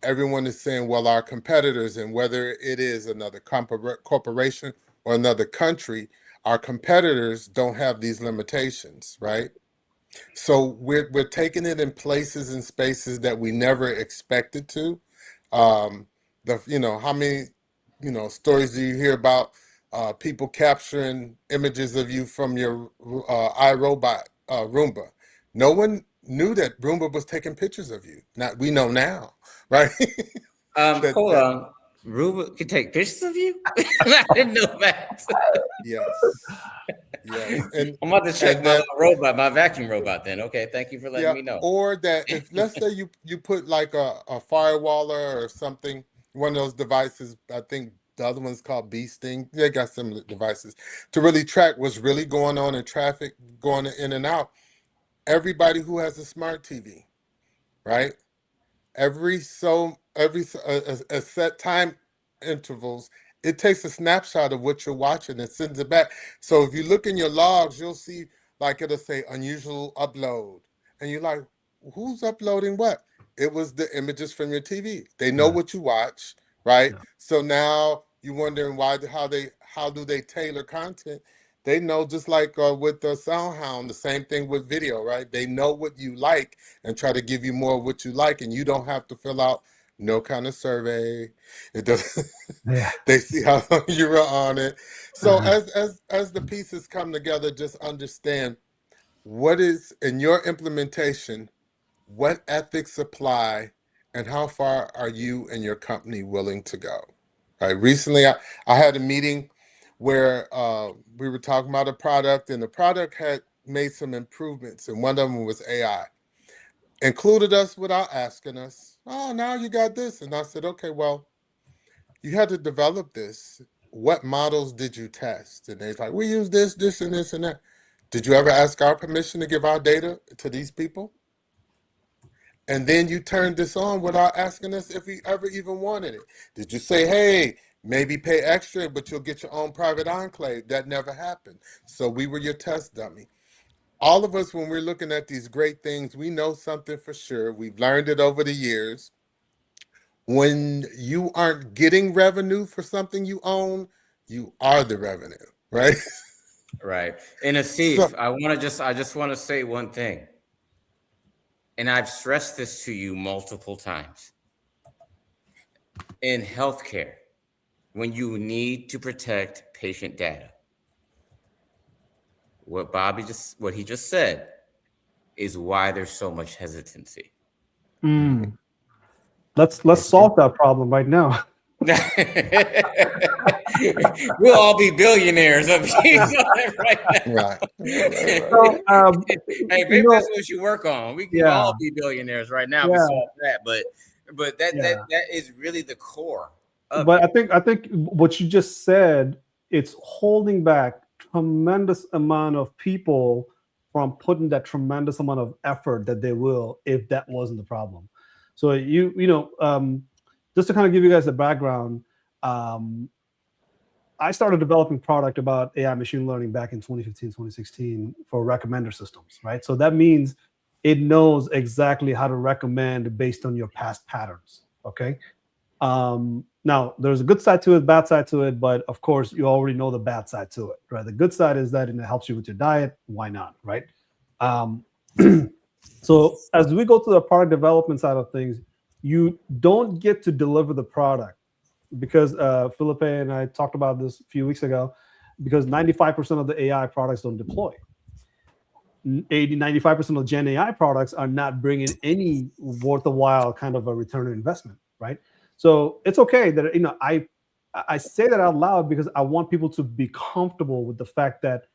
everyone is saying, well, our competitors, and whether it is another corporation or another country, our competitors don't have these limitations, right? So we're taking it in places and spaces that we never expected to. How many stories do you hear about people capturing images of you from your iRobot Roomba? No one knew that Roomba was taking pictures of you. Not we know now, right? Hold on. Roomba can take pictures of you? I didn't know that. Yes. Yes. And I'm about to check and my that, little robot, my vacuum robot then. Okay, thank you for letting me know. or that if let's say you put like a firewaller or something, one of those devices, I think the other one's called Bee Sting. They got similar devices to really track what's really going on in traffic, going in and out. Everybody who has a smart TV, right? Every a set time intervals, it takes a snapshot of what you're watching and sends it back. So if you look in your logs, you'll see like it'll say unusual upload, and you're like, who's uploading what? It was the images from your TV. They know what you watch, right? Yeah. So now you're wondering how do they tailor content? They know, just like with the SoundHound, the same thing with video, right? They know what you like and try to give you more of what you like, and you don't have to fill out no kind of survey. It doesn't. Yeah. They see how long you were on it. So as the pieces come together, just understand what is in your implementation, what ethics apply, and how far are you and your company willing to go. Right. Recently, I had a meeting where we were talking about a product, and the product had made some improvements, and one of them was AI. Included us without asking us, oh, now you got this. And I said, okay, well, you had to develop this. What models did you test? And they're like, we use this, this, and this, and that. Did you ever ask our permission to give our data to these people? And then you turned this on without asking us if we ever even wanted it. Did you say, hey, maybe pay extra, but you'll get your own private enclave? That never happened. So we were your test dummy. All of us, when we're looking at these great things, we know something for sure. We've learned it over the years. When you aren't getting revenue for something you own, you are the revenue, right? Right. And Asif, I just want to say one thing. And I've stressed this to you multiple times. In healthcare, when you need to protect patient data, what he just said is why there's so much hesitancy. Let's solve that problem right now. We'll all be billionaires right now. Right. So, Hey, maybe that's what you work on. We can all Yeah. be billionaires right now. Yeah. We solve that, but that Yeah. that is really the core of But it. I think what you just said, it's holding back tremendous amount of people from putting that tremendous amount of effort that they will if that wasn't the problem. So just to kind of give you guys the background, I started developing product about AI machine learning back in 2015, 2016 for recommender systems, right? So that means it knows exactly how to recommend based on your past patterns, okay? Now, there's a good side to it, bad side to it, but of course, you already know the bad side to it, right? The good side is that it helps you with your diet. Why not, right? So as we go to the product development side of things, you don't get to deliver the product because Felipe and I talked about this a few weeks ago, because 95% of the AI products don't deploy. 95% of Gen AI products are not bringing any worthwhile kind of a return on investment, right? So it's okay that I say that out loud because I want people to be comfortable with the fact that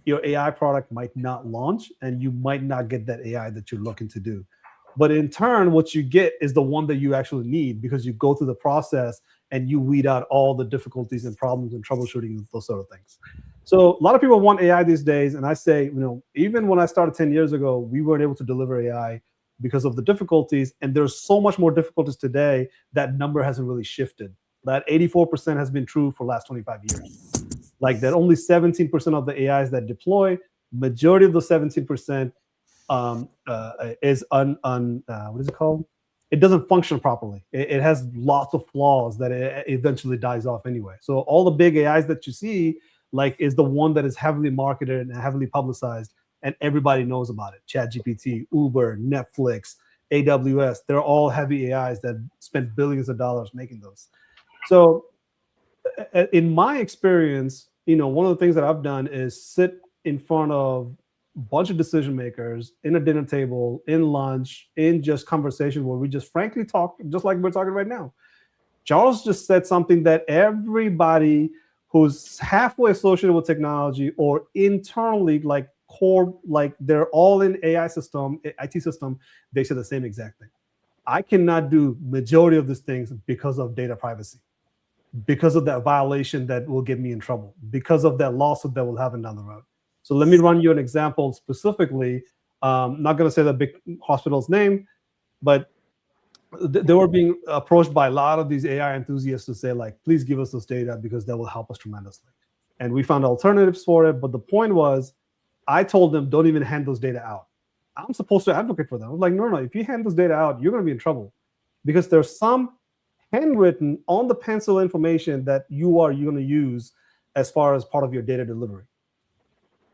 your AI product might not launch and you might not get that AI that you're looking to do. But in turn, what you get is the one that you actually need because you go through the process and you weed out all the difficulties and problems and troubleshooting and those sort of things. So a lot of people want AI these days. And I say, even when I started 10 years ago, we weren't able to deliver AI because of the difficulties. And there's so much more difficulties today. That number hasn't really shifted. That 84% has been true for the last 25 years. Like that only 17% of the AIs that deploy, majority of the 17% is what is it called? It doesn't function properly. It has lots of flaws that it eventually dies off anyway. So all the big AIs that you see, like, is the one that is heavily marketed and heavily publicized, and everybody knows about it. ChatGPT, Uber, Netflix, AWS, they're all heavy AIs that spend billions of dollars making those. So in my experience, one of the things that I've done is sit in front of a bunch of decision makers in a dinner table, in lunch, in just conversation where we just frankly talk, just like we're talking right now. Charles just said something that everybody who's halfway associated with technology or internally, like core, like they're all in AI system, IT system, they say the same exact thing. I cannot do majority of these things because of data privacy, because of that violation that will get me in trouble, because of that lawsuit that will happen down the road. So let me run you an example specifically. Not going to say the big hospital's name, but they were being approached by a lot of these AI enthusiasts to say, like, please give us this data because that will help us tremendously. And we found alternatives for it. But the point was, I told them, don't even hand those data out. I'm supposed to advocate for them. I was like, no, if you hand this data out, you're going to be in trouble because there's some handwritten on the pencil information that you are going to use as far as part of your data delivery.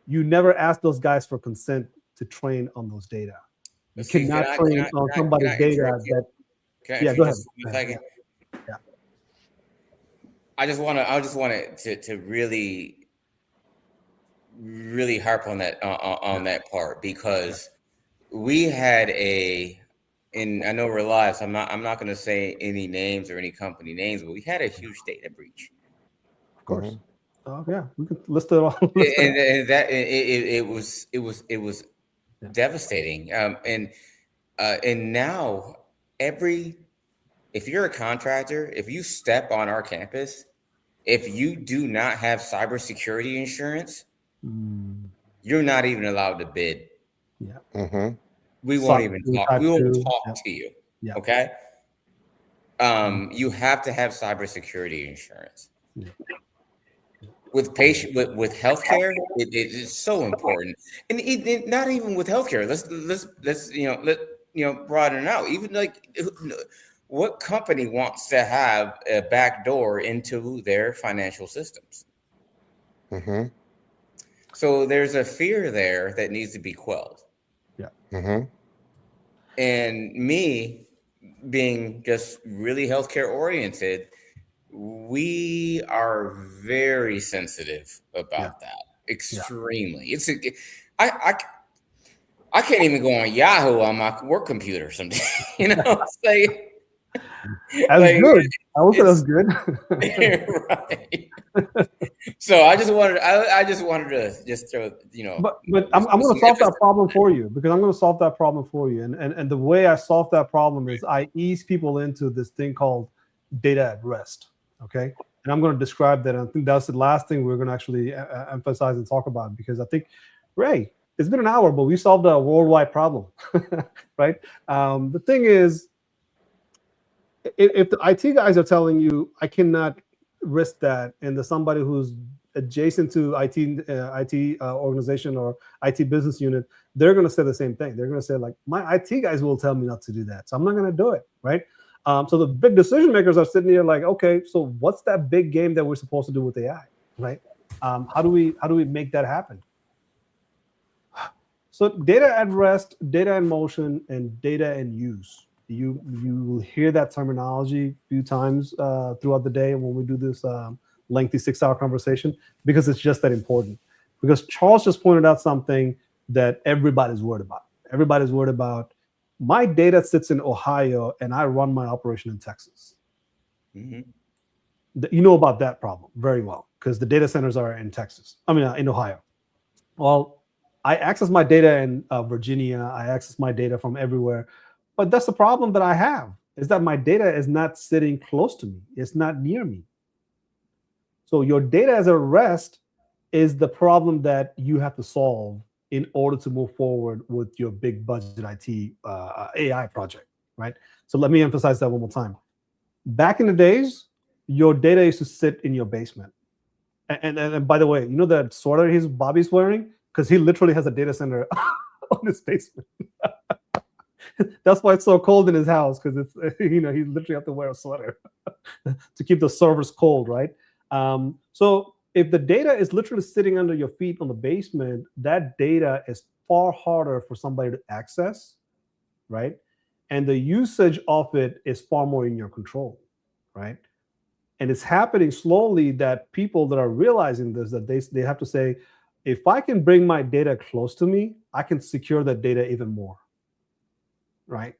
You never ask those guys for consent to train on those data. You cannot train on somebody's data that. Yeah, go ahead. Yeah. I just want to really harp on that that part because we had and I know we're live, so I'm not going to say any names or any company names, but we had a huge data breach. Of course. Oh yeah, we could list it all. And that it was devastating. And now if you're a contractor, if you step on our campus, if you do not have cybersecurity insurance, you're not even allowed to bid. Yeah. Mm-hmm. We won't even talk. We won't talk to you. Yeah. Okay. You have to have cybersecurity insurance. Yeah. With healthcare, it is so important, and not even with healthcare. Let's broaden it out. Even like, what company wants to have a back door into their financial systems? Mm-hmm. So there's a fear there that needs to be quelled. Yeah. Mm-hmm. And me being just really healthcare oriented, we are very sensitive about that. Extremely. It's I can't even go on Yahoo on my work computer sometimes. Say that's good. I would say that's good. Right. So I just wanted to just throw, But I'm going to solve that problem for you, because I'm going to solve that problem for you. And the way I solve that problem is I ease people into this thing called data at rest. Okay. And I'm going to describe that. And I think that's the last thing we're going to actually emphasize and talk about, because I think, Ray, it's been an hour, but we solved a worldwide problem, right? The thing is, if the IT guys are telling you, I cannot risk that, and there's somebody who's adjacent to IT organization or IT business unit, they're going to say the same thing. They're going to say, like, my IT guys will tell me not to do that, so I'm not going to do it, right? So the big decision makers are sitting here like, okay, so what's that big game that we're supposed to do with AI, right? How do we make that happen? So data at rest, data in motion, and data in use. You will hear that terminology a few times throughout the day when we do this lengthy 6-hour conversation, because it's just that important. Because Charles just pointed out something that everybody's worried about. Everybody's worried about, my data sits in Ohio and I run my operation in Texas. Mm-hmm. You know about that problem very well, because the data centers are in Texas. I mean, in Ohio. Well, I access my data in Virginia. I access my data from everywhere. But that's the problem that I have, is that my data is not sitting close to me. It's not near me. So your data as a rest is the problem that you have to solve in order to move forward with your big budget IT AI project, right? So let me emphasize that one more time. Back in the days, your data used to sit in your basement. And by the way, you know that sweater Bobby's wearing? Because he literally has a data center on his basement. That's why it's so cold in his house, because it's, he literally have to wear a sweater to keep the servers cold, right? So if the data is literally sitting under your feet on the basement, that data is far harder for somebody to access, right? And the usage of it is far more in your control, right? And it's happening slowly that people that are realizing this, that they have to say, if I can bring my data close to me, I can secure that data even more, right?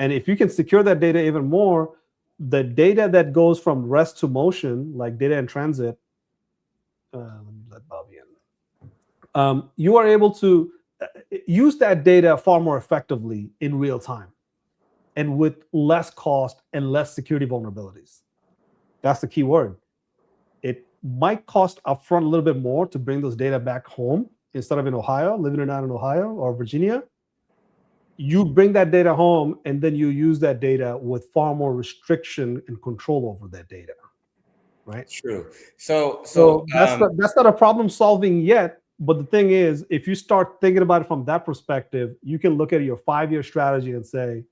And if you can secure that data even more, the data that goes from rest to motion, like data in transit, let me let Bobby in. You are able to use that data far more effectively in real time, and with less cost and less security vulnerabilities. That's the key word. It might cost upfront a little bit more to bring those data back home instead of in Ohio, living it out in Ohio or Virginia. You bring that data home, and then you use that data with far more restriction and control over that data, right? True. So that's not a problem solving yet. But the thing is, if you start thinking about it from that perspective, you can look at your 5-year strategy and say,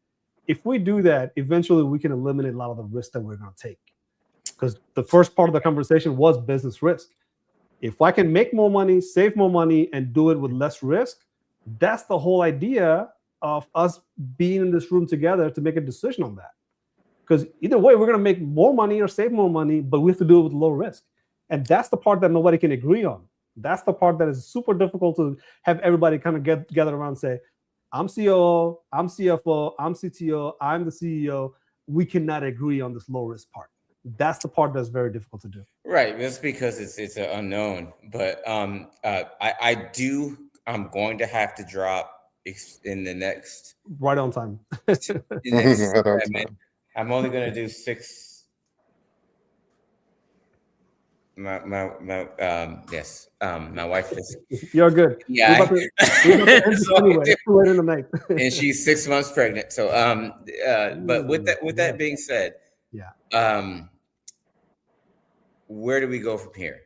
if we do that, eventually we can eliminate a lot of the risk that we're going to take. Because the first part of the conversation was business risk. If I can make more money, save more money, and do it with less risk, that's the whole idea of us being in this room together to make a decision on that. Because either way, we're going to make more money or save more money, but we have to do it with low risk. And that's the part that nobody can agree on. That's the part that is super difficult to have everybody kind of get together around and say, I'm COO, I'm CFO, I'm CTO, I'm the CEO. We cannot agree on this low risk part. That's the part that's very difficult to do. Right. That's because it's an unknown. But I'm going to have to drop in the next right on time. I'm only going to do 6. My wife is. You're good. Yeah. We're about to end anyway. It's too late in the night. And she's 6 months pregnant. So but with that being said, where do we go from here?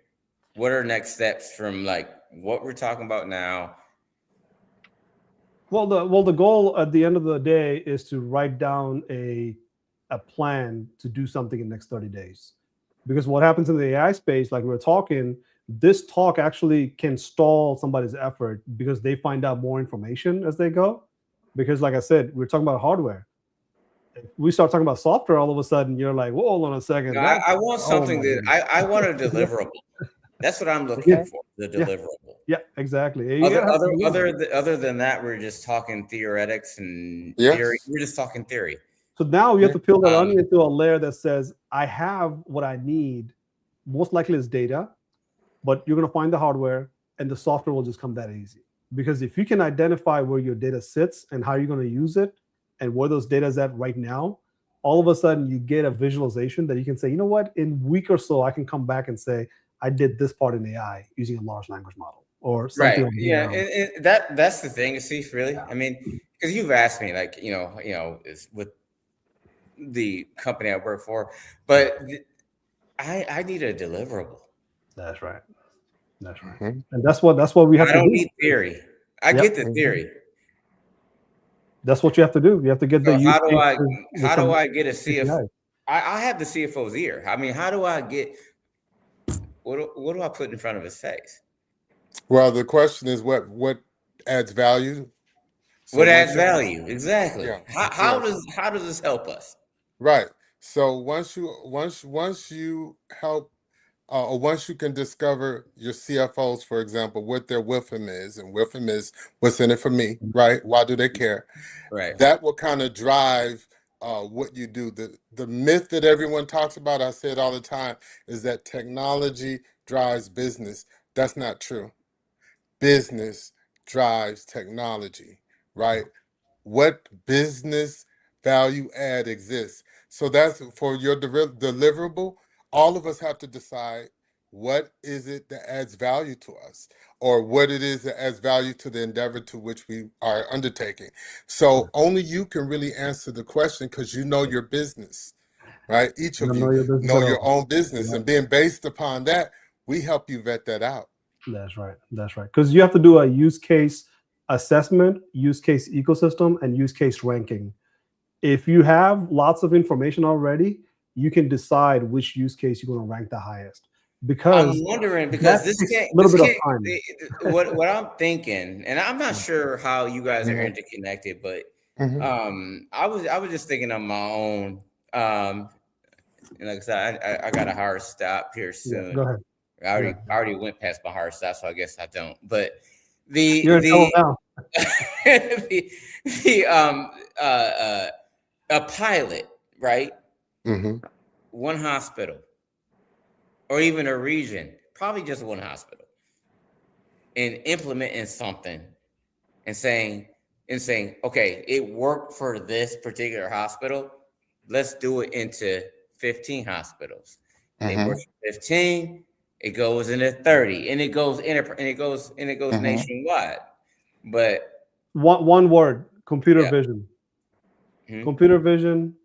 What are next steps from like what we're talking about now? Well, the goal at the end of the day is to write down a plan to do something in the next 30 days. Because what happens in the AI space, like we're talking, this talk actually can stall somebody's effort because they find out more information as they go. Because like I said, we're talking about hardware. If we start talking about software, all of a sudden you're like, whoa, hold on a second. No, I want something I want a deliverable. That's what I'm looking for, the deliverable. Yeah, exactly. Other than that, we're just talking theoretics and theory. We're just talking theory. So now you have to peel that onion into a layer that says, I have what I need. Most likely is data. but you're going to find the hardware, and the software will just come that easy. Because if you can identify where your data sits and how you're going to use it and where those data is at right now, all of a sudden you get a visualization that you can say, you know what, in a week or so, I can come back and say, I did this part in AI using a large language model or something. Right. Yeah. And that's the thing, Steve, really. I mean, because you've asked me, like, is with the company I work for, but I need a deliverable. That's right. That's right. Mhm. And that's what we have I to don't do. need theory. I Yep. get the theory. That's what you have to do. You have to get the So use how do I cases with how do some I get a CFO? APIs. I have the CFO's ear. I mean, how do I get what do I put in front of his face? Well, the question is what adds value. So What once adds you, value? Exactly. yeah, How yes, does this help us? right. So once you help, or once you can discover your CFOs, for example, what their WIFM is, and WIFM is what's in it for me, right? Why do they care? Right. That will kind of drive what you do. The myth that everyone talks about, I say it all the time, is that technology drives business. That's not true. Business drives technology, right? What business value add exists? So that's for your deliverable. All of us have to decide what is it that adds value to us, or what it is that adds value to the endeavor to which we are undertaking. So only you can really answer the question, because you know your business, right? Each You of don't you know your business know at your all. own business, and being based upon that, we help you vet that out. That's right. That's right. Because you have to do a use case assessment, use case ecosystem, and use case ranking. If you have lots of information already, you can decide which use case you're going to rank the highest. Because I'm wondering, because that takes a little bit of time. what I'm thinking, and I'm not sure how you guys are interconnected, but Mhm. I was just thinking on my own. And like I said, I got a hard stop here Yeah, soon. go ahead. I already went past my hard stop, so I guess I don't. But You're in trouble now. the a pilot, right? Mhm. One hospital, or even a region, probably just one hospital, and implementing something and saying, okay, it worked for this particular hospital. Let's do it into 15 hospitals. And it works for 15, it goes into 30, and it goes nationwide. But One word, computer yeah. vision. Hmm. Computer vision,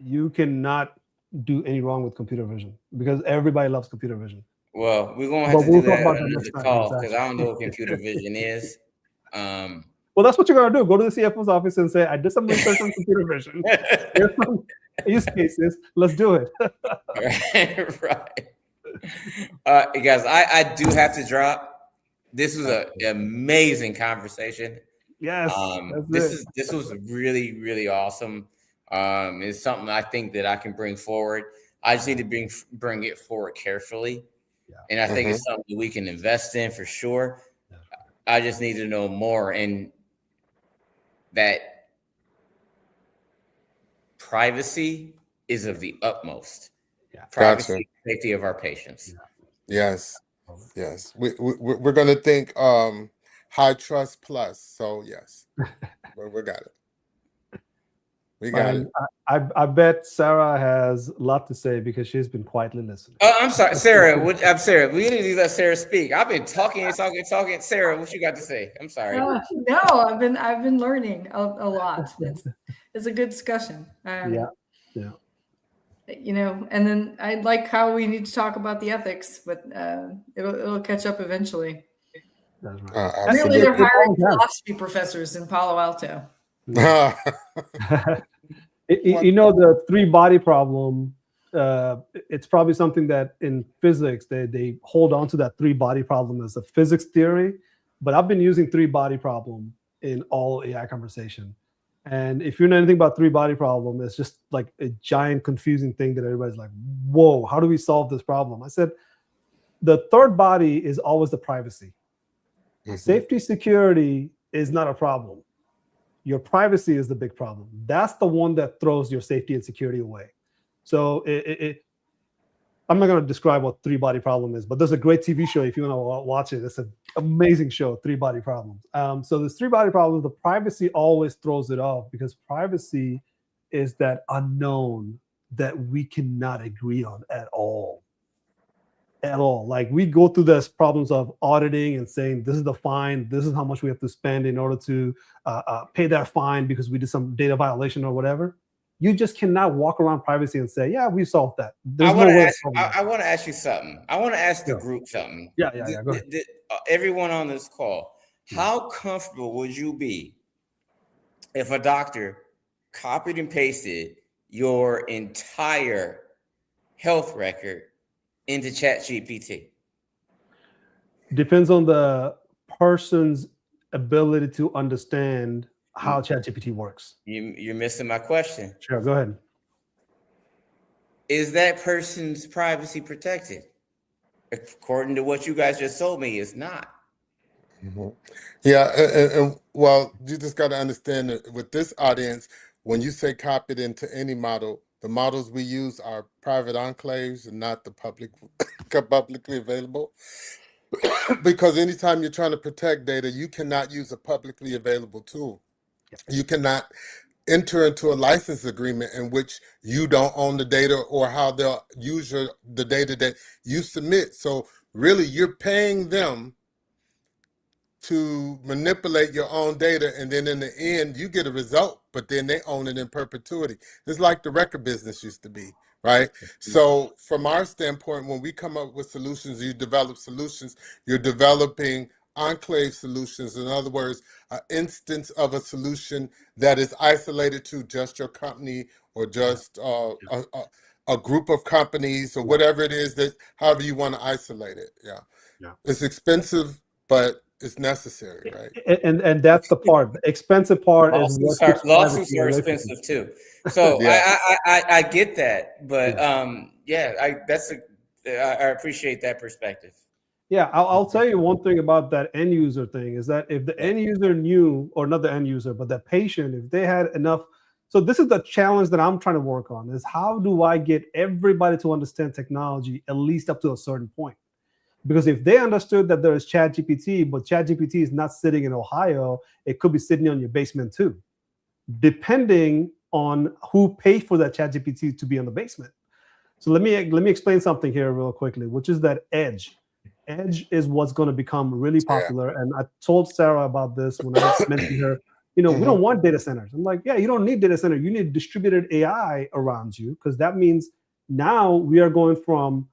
you cannot do any wrong with computer vision because everybody loves computer vision. Well, we're gonna have But to we'll do talk that about on that another next time. call, because Exactly. I don't know what computer vision is. Well, that's what you're gonna do. Go to the CFO's office and say, "I did some research on computer vision. Here's some use cases. Let's do it." Right. Guys, I do have to drop. This was an amazing conversation. Yes, that's it. This was really, really awesome. It's something I think that I can bring forward. I just need to bring it forward carefully. Yeah. And I think it's something we can invest in for sure. I just need to know more, and that privacy is of the utmost. Yeah. Privacy, Gotcha. safety of our patients. Yes. Yes. We're going to think high trust plus. So yes, we got it. We got it. I bet Sarah has a lot to say because she's been quietly listening. Oh, I'm sorry, Sarah. I'm Sarah. We need to let Sarah speak. I've been talking. Sarah, what you got to say? I'm sorry. No, I've been learning a lot. It's a good discussion. Yeah. You know, and then I like how we need to talk about the ethics, but it'll catch up eventually. That's right. Really, Absolutely. they're hiring philosophy professors in Palo Alto. Yeah. You know, the three body problem, it's probably something that in physics they hold on to that three body problem as a physics theory, but I've been using three body problem in all AI conversation. And if you know anything about three body problem, it's just like a giant confusing thing that everybody's like, whoa, how do we solve this problem? I said, the third body is always the privacy. Safety, security is not a problem. Your privacy is the big problem. That's the one that throws your safety and security away. So I'm not going to describe what Three Body Problem is, but there's a great TV show if you want to watch it. It's an amazing show, Three Body Problems. So this Three Body Problem, the privacy always throws it off, because privacy is that unknown that we cannot agree on at all. At all. Like, we go through this problems of auditing and saying, this is the fine, this is how much we have to spend in order to pay that fine because we did some data violation or whatever. You just cannot walk around privacy and say, yeah, we solved that. There's I want no way. to ask you something. I want to ask the group something. Yeah. Go ahead. Everyone on this call, how comfortable would you be if a doctor copied and pasted your entire health record into ChatGPT? Depends on the person's ability to understand how ChatGPT works. You're missing my question. Sure, go ahead. Is that person's privacy protected? According to what you guys just told me, it's not. Yeah, and well, you just got to understand that with this audience, when you say copied into any model, the models we use are private enclaves and not the publicly available. Because anytime you're trying to protect data, you cannot use a publicly available tool. You cannot enter into a license agreement in which you don't own the data or how they'll use the data that you submit. So really, you're paying them to manipulate your own data, and then in the end you get a result, but then they own it in perpetuity. It's like the record business used to be, right? So from our standpoint, when we come up with solutions, you develop solutions, you're developing enclave solutions. In other words, an instance of a solution that is isolated to just your company or just a group of companies or whatever it is, that however you want to isolate it. Yeah. It's expensive, but it's necessary, right? And that's the part. The expensive part is what lawsuits are expensive too. So I get that, but I appreciate that perspective. Yeah, I'll tell you one thing about that end user thing is that if the end user knew, or not the end user, but the patient, if they had enough. So this is the challenge that I'm trying to work on, is how do I get everybody to understand technology at least up to a certain point? Because if they understood that there is ChatGPT, but ChatGPT is not sitting in Ohio, it could be sitting on your basement too, depending on who paid for that ChatGPT to be on the basement. So let me explain something here real quickly, which is that edge. Edge is what's going to become really popular. And I told Sarah about this when I mentioned her, we don't want data centers. I'm like, yeah, you don't need data center. You need distributed AI around you, because that means now we are going from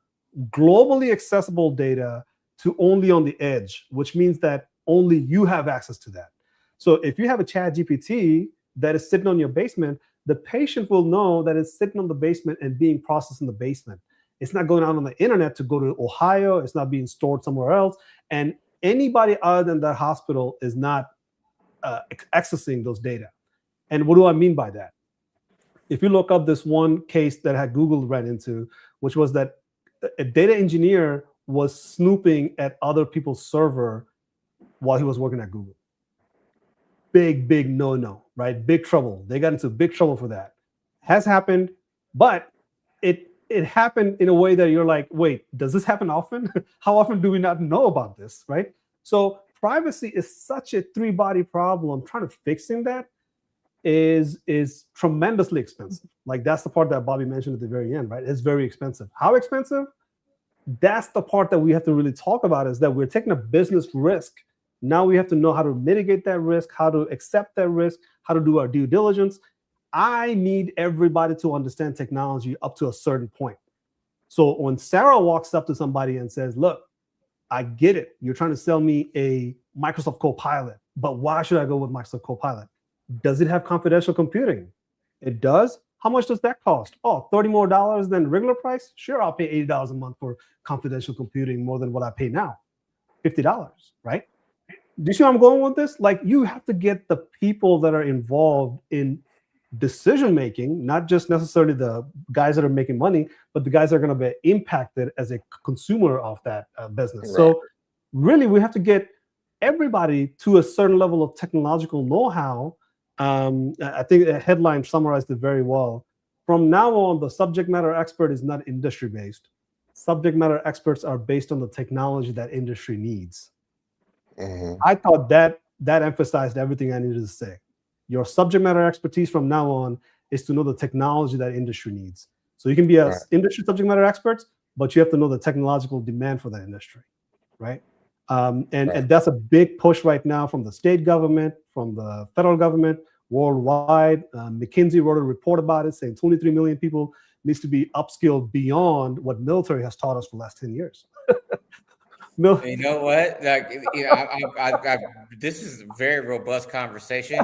globally accessible data to only on the edge, which means that only you have access to that. So if you have a ChatGPT that is sitting on your basement, the patient will know that it's sitting on the basement and being processed in the basement. It's not going out on the internet to go to Ohio. It's not being stored somewhere else. And anybody other than that hospital is not accessing those data. And what do I mean by that? If you look up this one case that had Google ran into, which was that a data engineer was snooping at other people's server while he was working at Google. Big no, right? Big trouble. They got into big trouble for that. Has happened, but it happened in a way that you're like, wait, does this happen often? How often do we not know about this, right? So privacy is such a three-body problem. Trying to fixing that is tremendously expensive. Like, that's the part that Bobby mentioned at the very end, right? It's very expensive. How expensive? That's the part that we have to really talk about, is that we're taking a business risk. Now we have to know how to mitigate that risk, how to accept that risk, how to do our due diligence. I need everybody to understand technology up to a certain point. So when Sarah walks up to somebody and says, look, I get it. You're trying to sell me a Microsoft Copilot, but why should I go with Microsoft Copilot? Does it have confidential computing? It does. How much does that cost? Oh, $30 more than regular price? Sure, I'll pay $80 a month for confidential computing, more than what I pay now. $50, right? Do you see where I'm going with this? Like, you have to get the people that are involved in decision making, not just necessarily the guys that are making money, but the guys that are going to be impacted as a consumer of that business. Right. So really, we have to get everybody to a certain level of technological know-how. I think a headline summarized it very well. From now on, the subject matter expert is not industry-based. subject matter experts are based on the technology that industry needs. Mhm. I thought that emphasized everything I needed to say. Your subject matter expertise from now on is to know the technology that industry needs. So you can be a Right. industry subject matter expert, but you have to know the technological demand for that industry, right? And that's a big push right now from the state government, from the federal government, worldwide. McKinsey wrote a report about it saying 23 million people needs to be upskilled beyond what military has taught us for the last 10 years. You know what? Like, you know, this is a very robust conversation,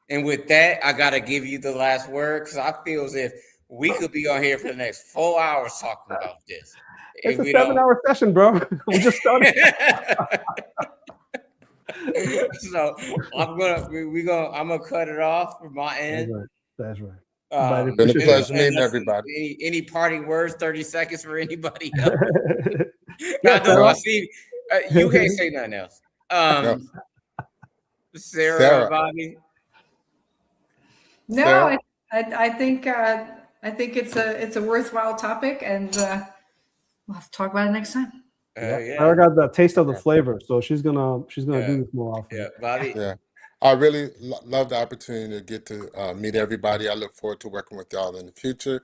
and with that, I gotta give you the last word because I feel as if we could be on here for the next 4 hours talking about this. It's a 7-hour session, bro. We just started. So I'm gonna cut it off from my end. That's right. But Been a appreciate pleasure it. meeting everybody. Any parting words? 30 seconds for anybody else. Yeah, I know I see. You can't say nothing else. No. Sarah, Sarah. Bobby. No, Sarah? I think it's a worthwhile topic, and we'll have to talk about it next time. Yeah. I got the taste of the flavor, so she's gonna do this more often. Yeah, Bobby. Yeah. I really love the opportunity to get to meet everybody. I look forward to working with y'all in the future.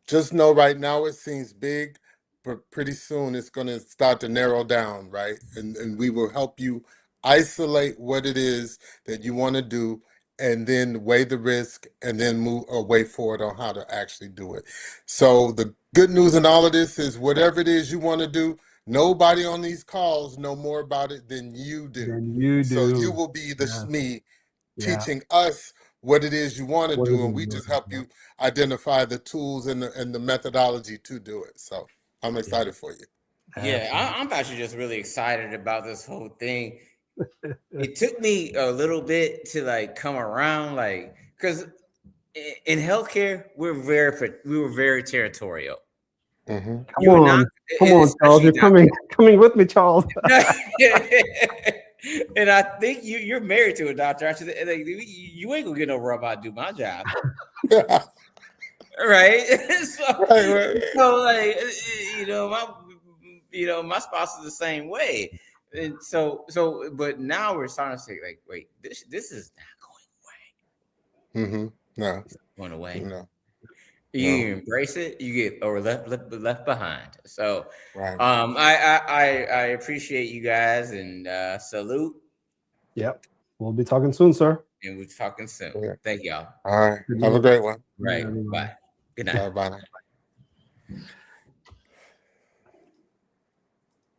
Just know right now it seems big, but pretty soon it's going to start to narrow down, right? And we will help you isolate what it is that you want to do and then weigh the risk and then move a way forward on how to actually do it. So the good news in all of this is whatever it is you want to do, nobody on these calls know more about it than you do. Than you So do. you will be the SME Yeah. teaching us what it is you want to What do, it and we is, just yeah. help you identify the tools and the methodology to do it. So I'm excited for you. Yeah, I'm actually just really excited about this whole thing. It took me a little bit to like come around, like because in healthcare we were very territorial. Mm-hmm. Come on, Charles. You're coming with me, Charles. And I think you're married to a doctor. Actually, like, you ain't gonna get no rub out do my job, right? Right. So like my spouse is the same way, and so but now we're starting to say like, wait, this is not going away. Mm-hmm. No. It's not going away. No. You embrace it, you get or left behind. So Right. I appreciate you guys and salute. Yep. We'll be talking soon, sir. And we're talking soon. Yeah. Thank y'all. All right. Have a great one. Right. Yeah, Bye. Good night. Bye now.